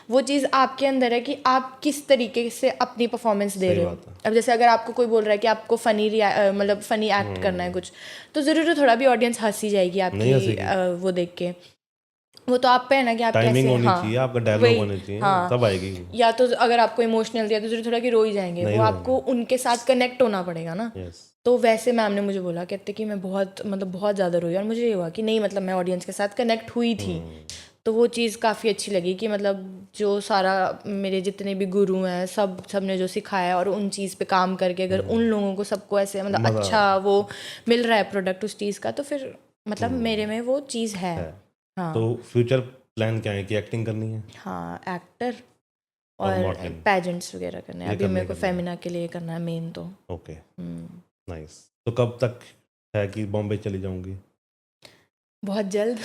वो चीज़ आपके अंदर है कि आप किस तरीके से अपनी परफॉर्मेंस दे रहे हो। अब जैसे अगर आपको कोई बोल रहा है कि आपको फ़नी मतलब फ़नी एक्ट करना है कुछ, तो ज़रूर थोड़ा भी ऑडियंस हंसी जाएगी आपकी वो देख के। वो तो आप पे है ना कि आप टाइमिंग कैसे, होनी हाँ चाहिए, आपका डायलॉग वही, होना चाहिए, हाँ, तब आएगी। या तो अगर आपको इमोशनल दिया तो जरूर थोड़ा कि रो ही जाएंगे, वो आपको उनके साथ कनेक्ट होना पड़ेगा ना। तो वैसे मैम ने मुझे बोला, कहते कि मैं बहुत मतलब बहुत ज़्यादा रोई, और मुझे ये हुआ कि नहीं, मतलब मैं ऑडियंस के साथ कनेक्ट हुई थी। तो वो चीज़ काफ़ी अच्छी लगी कि मतलब जो सारा मेरे जितने भी गुरु हैं सब ने जो सिखाया, और उन चीज़ पे काम करके अगर उन लोगों को सबको ऐसे मतलब अच्छा वो मिल रहा है प्रोडक्ट उस चीज़ का, तो फिर मतलब मेरे में वो चीज़ है। हाँ, तो फ्यूचर प्लान क्या है कि एक्टिंग करनी है? हाँ, एक्टर और पैजेंट्स वगैरह करने हैं। अभी मेरे को फेमिना के लिए करना है मेन तो। Okay, nice. तो कब तक है कि बॉम्बे चली जाऊंगी? बहुत जल्द।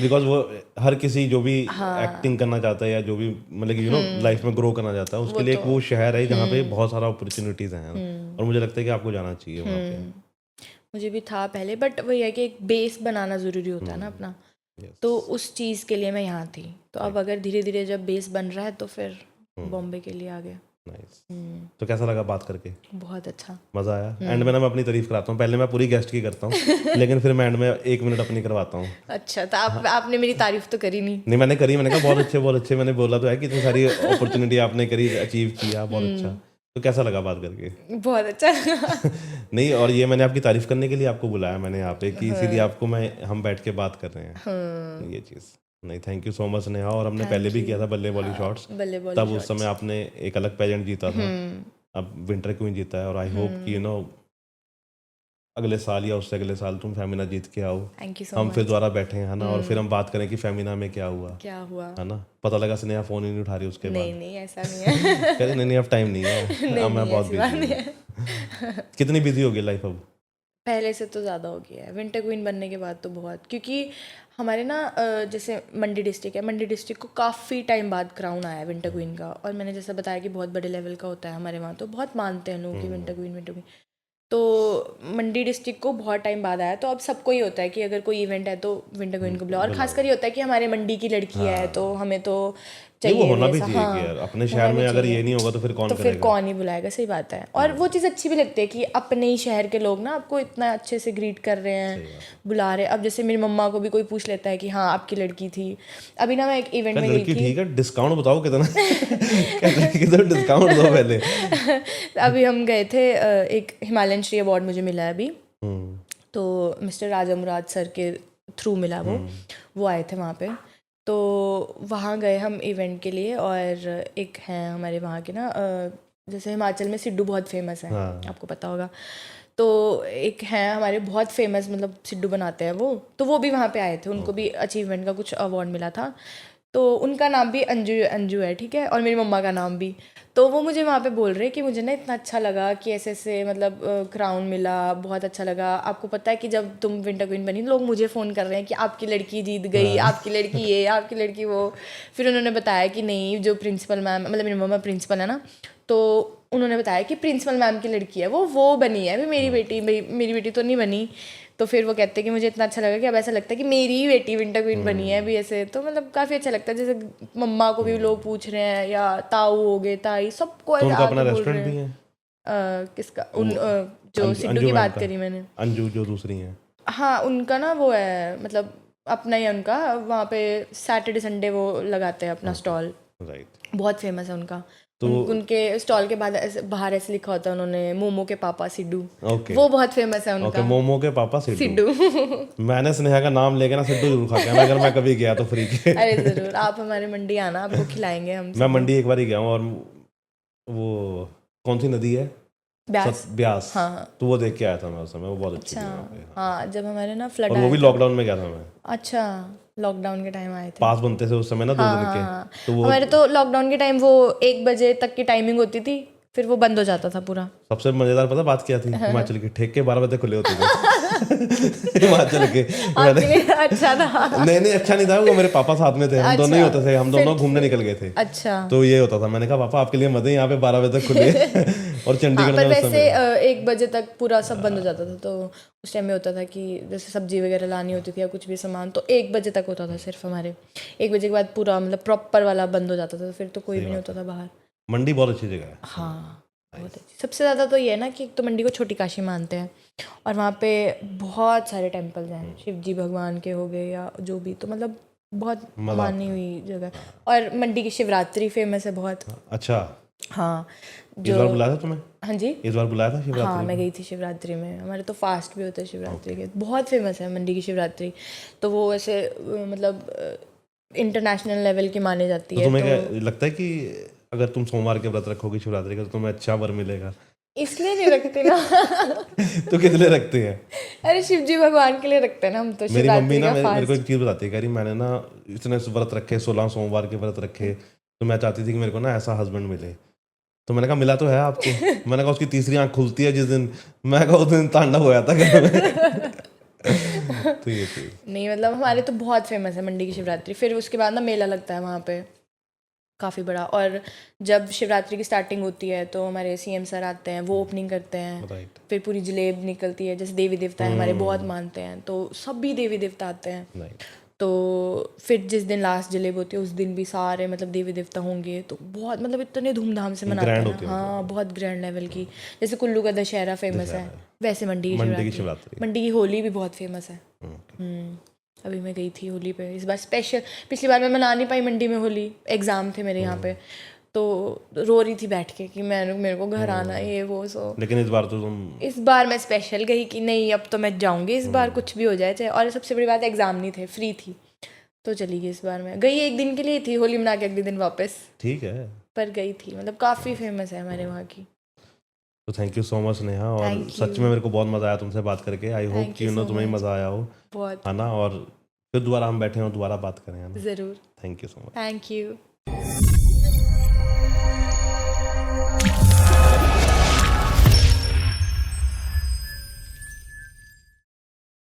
बिकॉज वो हर किसी जो भी एक्टिंग करना चाहता है या जो भी मतलब यू नो लाइफ में ग्रो करना चाहता है, उसके लिए एक वो शहर है जहाँ पे बहुत सारा अपॉर्चुनिटीज हैं, और मुझे लगता है कि आपको जाना चाहिए वहाँ पे। मुझे भी था पहले, बट वही है कि एक बेस बनाना ज़रूरी होता है ना अपना। तो उस चीज़ के लिए मैं यहाँ थी। तो अब अगर धीरे धीरे जब बेस बन रहा है तो फिर बॉम्बे के लिए आ गया। नाइस। तो कैसा लगा बात करके? बहुत अच्छा, मज़ा आया। एंड में ना मैं अपनी तारीफ कराता हूँ, पहले मैं पूरी गेस्ट की करता हूँ लेकिन फिर मैं एंड में 1 मिनट अपनी करवाता हूँ। अच्छा, तो आपने मेरी तारीफ तो करी नहीं। नहीं, मैंने करी, मैंने कहा बहुत अच्छे, मैंने बोला तो है कि इतनी सारी अपॉर्चुनिटी आपने करी, अचीव किया, बहुत अच्छा। तो कैसा लगा बात करके? बहुत अच्छा लगा। नहीं, और ये मैंने आपकी तारीफ करने के लिए आपको बुलाया मैंने यहाँ पे कि इसीलिए आपको हम बैठ के बात कर रहे हैं, ये चीज़। नहीं, thank you so much Neha. और हमने पहले भी किया था बल्ले बॉली शॉट्स, तब उस समय आपने एक अलग पेजेंट जीता था, अब विंटर क्वीन जीता है और आई होप कि अगले साल या उससे अगले साल तुम फेमिना जीत के आओ, थैंक यू सो हम मच। फिर दोबारा बैठे हैं, है ना, और फिर हम बात करें कि फेमिना में क्या हुआ, क्या हुआ? है ना। पता लगा स्नेहा फ़ोन ही नहीं उठा रही उसके नहीं बाद, नहीं ऐसा नहीं है। कह रही नहीं अब टाइम नहीं है, नहीं अब मैं नहीं बहुत ऐसी बात बिजी नहीं हूँ। है। कितनी बिजी हो गई लाइफ अब? पहले से तो ज़्यादा हो गया है विंटर क्वीन बनने के बाद तो बहुत, क्योंकि हमारे ना जैसे मंडी डिस्ट्रिक्ट है, मंडी डिस्ट्रिक्ट को काफ़ी टाइम बाद क्राउन आया है विंटर क्वीन का, और मैंने जैसा बताया कि बहुत बड़े लेवल का होता है हमारे वहाँ, तो बहुत मानते हैं लोग कि विंटर क्वीन विंटर क्वीन। तो मंडी डिस्ट्रिक्ट को बहुत टाइम बाद आया, तो अब सबको ही होता है कि अगर कोई इवेंट है तो विंटर क्वीन को बुलाओ, और खासकर ये होता है कि हमारे मंडी की लड़की है तो हमें तो नहीं, वो चाहिए होना भी ऐसा। चाहिए कि हाँ, यार अपने शहर में अगर ये नहीं होगा तो फिर कौन तो फिर करेगा। कौन ही बुलाएगा, सही बात है। और वो चीज़ अच्छी भी लगती है कि अपने ही शहर के लोग ना आपको इतना अच्छे से ग्रीट कर रहे हैं, बुला रहे हैं। अब जैसे मेरी मम्मा को भी कोई पूछ लेता है कि हाँ आपकी लड़की थी, अभी ना मैं एक इवेंट में गई लड़की थी। ठीक है, डिस्काउंट बताओ कितना कितना डिस्काउंट दो पहले। अभी हम गए थे एक हिमालयन श्री अवार्ड मुझे मिला है अभी, तो मिस्टर राजा मुराद सर के थ्रू मिला वो आए थे वहाँ पे, तो वहाँ गए हम इवेंट के लिए। और एक हैं हमारे वहाँ के ना जैसे हिमाचल में सिड्डू बहुत फेमस है, आपको पता होगा, तो एक हैं हमारे बहुत फेमस, मतलब सिड्डू बनाते हैं वो, तो वो भी वहाँ पे आए थे, उनको भी अचीवमेंट का कुछ अवार्ड मिला था। तो उनका नाम भी अंजू है, ठीक है, और मेरी मम्मा का नाम भी। तो वो मुझे वहाँ पे बोल रहे कि मुझे ना इतना अच्छा लगा कि ऐसे ऐसे मतलब क्राउन मिला, बहुत अच्छा लगा। आपको पता है कि जब तुम विंटर क्वीन बनी लोग मुझे फ़ोन कर रहे हैं कि आपकी लड़की जीत गई, आपकी लड़की ये, आपकी लड़की वो। फिर उन्होंने बताया कि नहीं, जो प्रिंसिपल मैम, मतलब मेरी मम्मा प्रिंसिपल है ना, तो उन्होंने बताया कि प्रिंसिपल मैम की लड़की है वो बनी है, अभी मेरी बेटी तो नहीं बनी। तो फिर वो कहते हैं कि मुझे इतना अच्छा लगा कि अब ऐसा लगता है कि मेरी ही बेटी विंटर क्वीन बनी है अभी ऐसे, तो मतलब काफ़ी अच्छा लगता है। जैसे मम्मा को भी लोग पूछ रहे हैं, या ताऊ हो गए, ताई, सबको तो उनका अपना आके बोल रहे रेस्टोरेंट भी हैं। है? किसका? जो सिड्डू अंजू की मैम बात का? करी मैंने। अंजू जो दूसरी हैं? हाँ, उनका ना वो है, मतलब अपना ही है उनका, वहाँ पे सैटरडे संडे वो लगाते हैं अपना स्टॉल, राइट। बहुत फेमस है उनका। तो उनके स्टॉल के बाद बाहर ऐसे लिखा होता है उन्होंने, मोमो के पापा सिड्डू, ओके वो बहुत फेमस है उनका। ओके, मोमो के पापा सिड्डू। सिड्डू। मैंने स्नेहा का नाम लेके ना सिड्डू जरूर खा के आना अगर मैं कभी गया तो फ्री के। अरे ज़रूर, आप हमारे मंडी आना, आपको खिलाएंगे हम मैं सब। मंडी एक बार ही गया हूँ, और वो कौन सी नदी है? ब्यास। ब्यास। हाँ हाँ। तो वो देख के आया था मैं उस समय, वो बहुत अच्छी अच्छा, थी वहाँ पे। हाँ, जब हमारे ना फ्लड और वो आया भी था। लॉकडाउन में गया था मैं, अच्छा, लॉकडाउन के टाइम आए थे। पास बनते थे उस समय ना 2 दिन के। हाँ, तो वो हमारे तो लॉकडाउन के टाइम वो 1 बजे तक की टाइमिंग होती थी, फिर वो बंद हो जाता था पूरा। सबसे मजेदार पता बात क्या थी? हिमाचल के ठेके 12 बजे तक खुले होते थे। हिमाचल के आपके लिए अच्छा था। नहीं अच्छा नहीं था, वो मेरे पापा साथ में थे, हम दोनों ही होते थे, हम दोनों घूमने निकल गए थे। अच्छा। तो ये होता था, मैंने कहा पापा आपके लिए मजे, यहाँ पे 12 बजे तक खुले। और हाँ, चंडीगढ़ पर में उस वैसे समय 1 बजे तक पूरा सब बंद हो जाता था, तो उस टाइम में होता था कि जैसे सब्जी वगैरह लानी होती थी या कुछ भी सामान, तो 1 बजे तक होता था सिर्फ हमारे। 1 बजे के बाद पूरा मतलब प्रॉपर वाला बंद हो जाता था, फिर तो कोई भी नहीं होता था बाहर। मंडी बहुत अच्छी जगह है। हाँ, बहुत अच्छी। सबसे ज़्यादा तो ये है ना कि एक तो मंडी को छोटी काशी मानते हैं, और वहाँ पे बहुत सारे टेम्पल्स हैं, शिव जी भगवान के हो गए या जो भी, तो मतलब बहुत मानी हुई जगह। और मंडी की शिवरात्रि फेमस है बहुत। अच्छा, हाँ, इस बार बुलाया था तुम्हें? हाँ जी, इस बार बुलाया था शिवरात्रि? हाँ, मैं गई थी शिवरात्रि में, हमारे तो फास्ट भी होते हैं शिवरात्रि के, बहुत फेमस है मंडी की शिवरात्रि। तो वो ऐसे मतलब इंटरनेशनल लेवल की मानी जाती तो है। तुम्हें तो क्या लगता है कि अगर तुम सोमवार के व्रत रखोगी शिवरात्रि का तो तुम्हें अच्छा वर मिलेगा? इसलिए नहीं रखते ना। तो कितने रखते हैं? अरे शिव जी भगवान के लिए रखते हैं ना हम तो मेरी मम्मी शिवरात्रि ना का मेरे को फास्ट। एक चीज़ बताती है, कह रही मैंने ना इतने व्रत रखे, 16 सोमवार के व्रत रखे, तो मैं चाहती थी कि मेरे को ना ऐसा हस्बैंड मिले। तो मैंने कहा मिला तो है आपको। मैंने कहा उसकी तीसरी आंख खुलती है जिस दिन, मैं कहा उस दिन तांडव हो जाता घर में। तो ये चीज़ नहीं, मतलब हमारे तो बहुत फेमस है मंडी की शिवरात्रि। फिर उसके बाद ना मेला लगता है वहाँ पे काफ़ी बड़ा, और जब शिवरात्रि की स्टार्टिंग होती है तो हमारे सीएम सर आते हैं, वो ओपनिंग करते हैं। राइट फिर पूरी जलेब निकलती है, जैसे देवी देवता है हमारे बहुत मानते हैं, तो सभी देवी देवता आते हैं। राइट। तो फिर जिस दिन लास्ट जलेब होती है उस दिन भी सारे मतलब देवी देवता होंगे, तो बहुत मतलब इतने धूमधाम से मनाते हैं होती ना। है हाँ, बहुत ग्रैंड लेवल की। जैसे कुल्लू का दशहरा फेमस है, वैसे मंडी की मंडी की शिवरात्रि। शिवरात्रि। मंडी की होली भी बहुत फेमस है। अभी मैं गई थी होली पे, इस बार स्पेशल। पिछली बार मैं मना नहीं पाई मंडी में होली, एग्ज़ाम थे मेरे यहाँ पे, तो रो रही थी बैठ के कि मेरे को घर आना है, ये वो सो। लेकिन इस बार तो तुम इस बार मैं स्पेशल गई कि नहीं अब तो मैं जाऊँगी इस बार, कुछ भी हो जाए चाहे। और सबसे बड़ी बात एग्ज़ाम नहीं थे, फ्री थी, तो चली गई इस बार। मैं गई 1 दिन के लिए थी, होली मना के अगले दिन वापस, ठीक है। पर गई थी। मतलब काफ़ी फेमस है हमारे वहाँ की। तो thank you so much Neha, और Thank सच you. में मेरे को बहुत मज़ा आया तुमसे बात करके। आई होप Thank कि you so तुम्हें much. मज़ा आया हो, बहुत है ना, और फिर दोबारा हम बैठे हो, दोबारा बात करें, है ना। ज़रूर। Thank you so much. Thank you.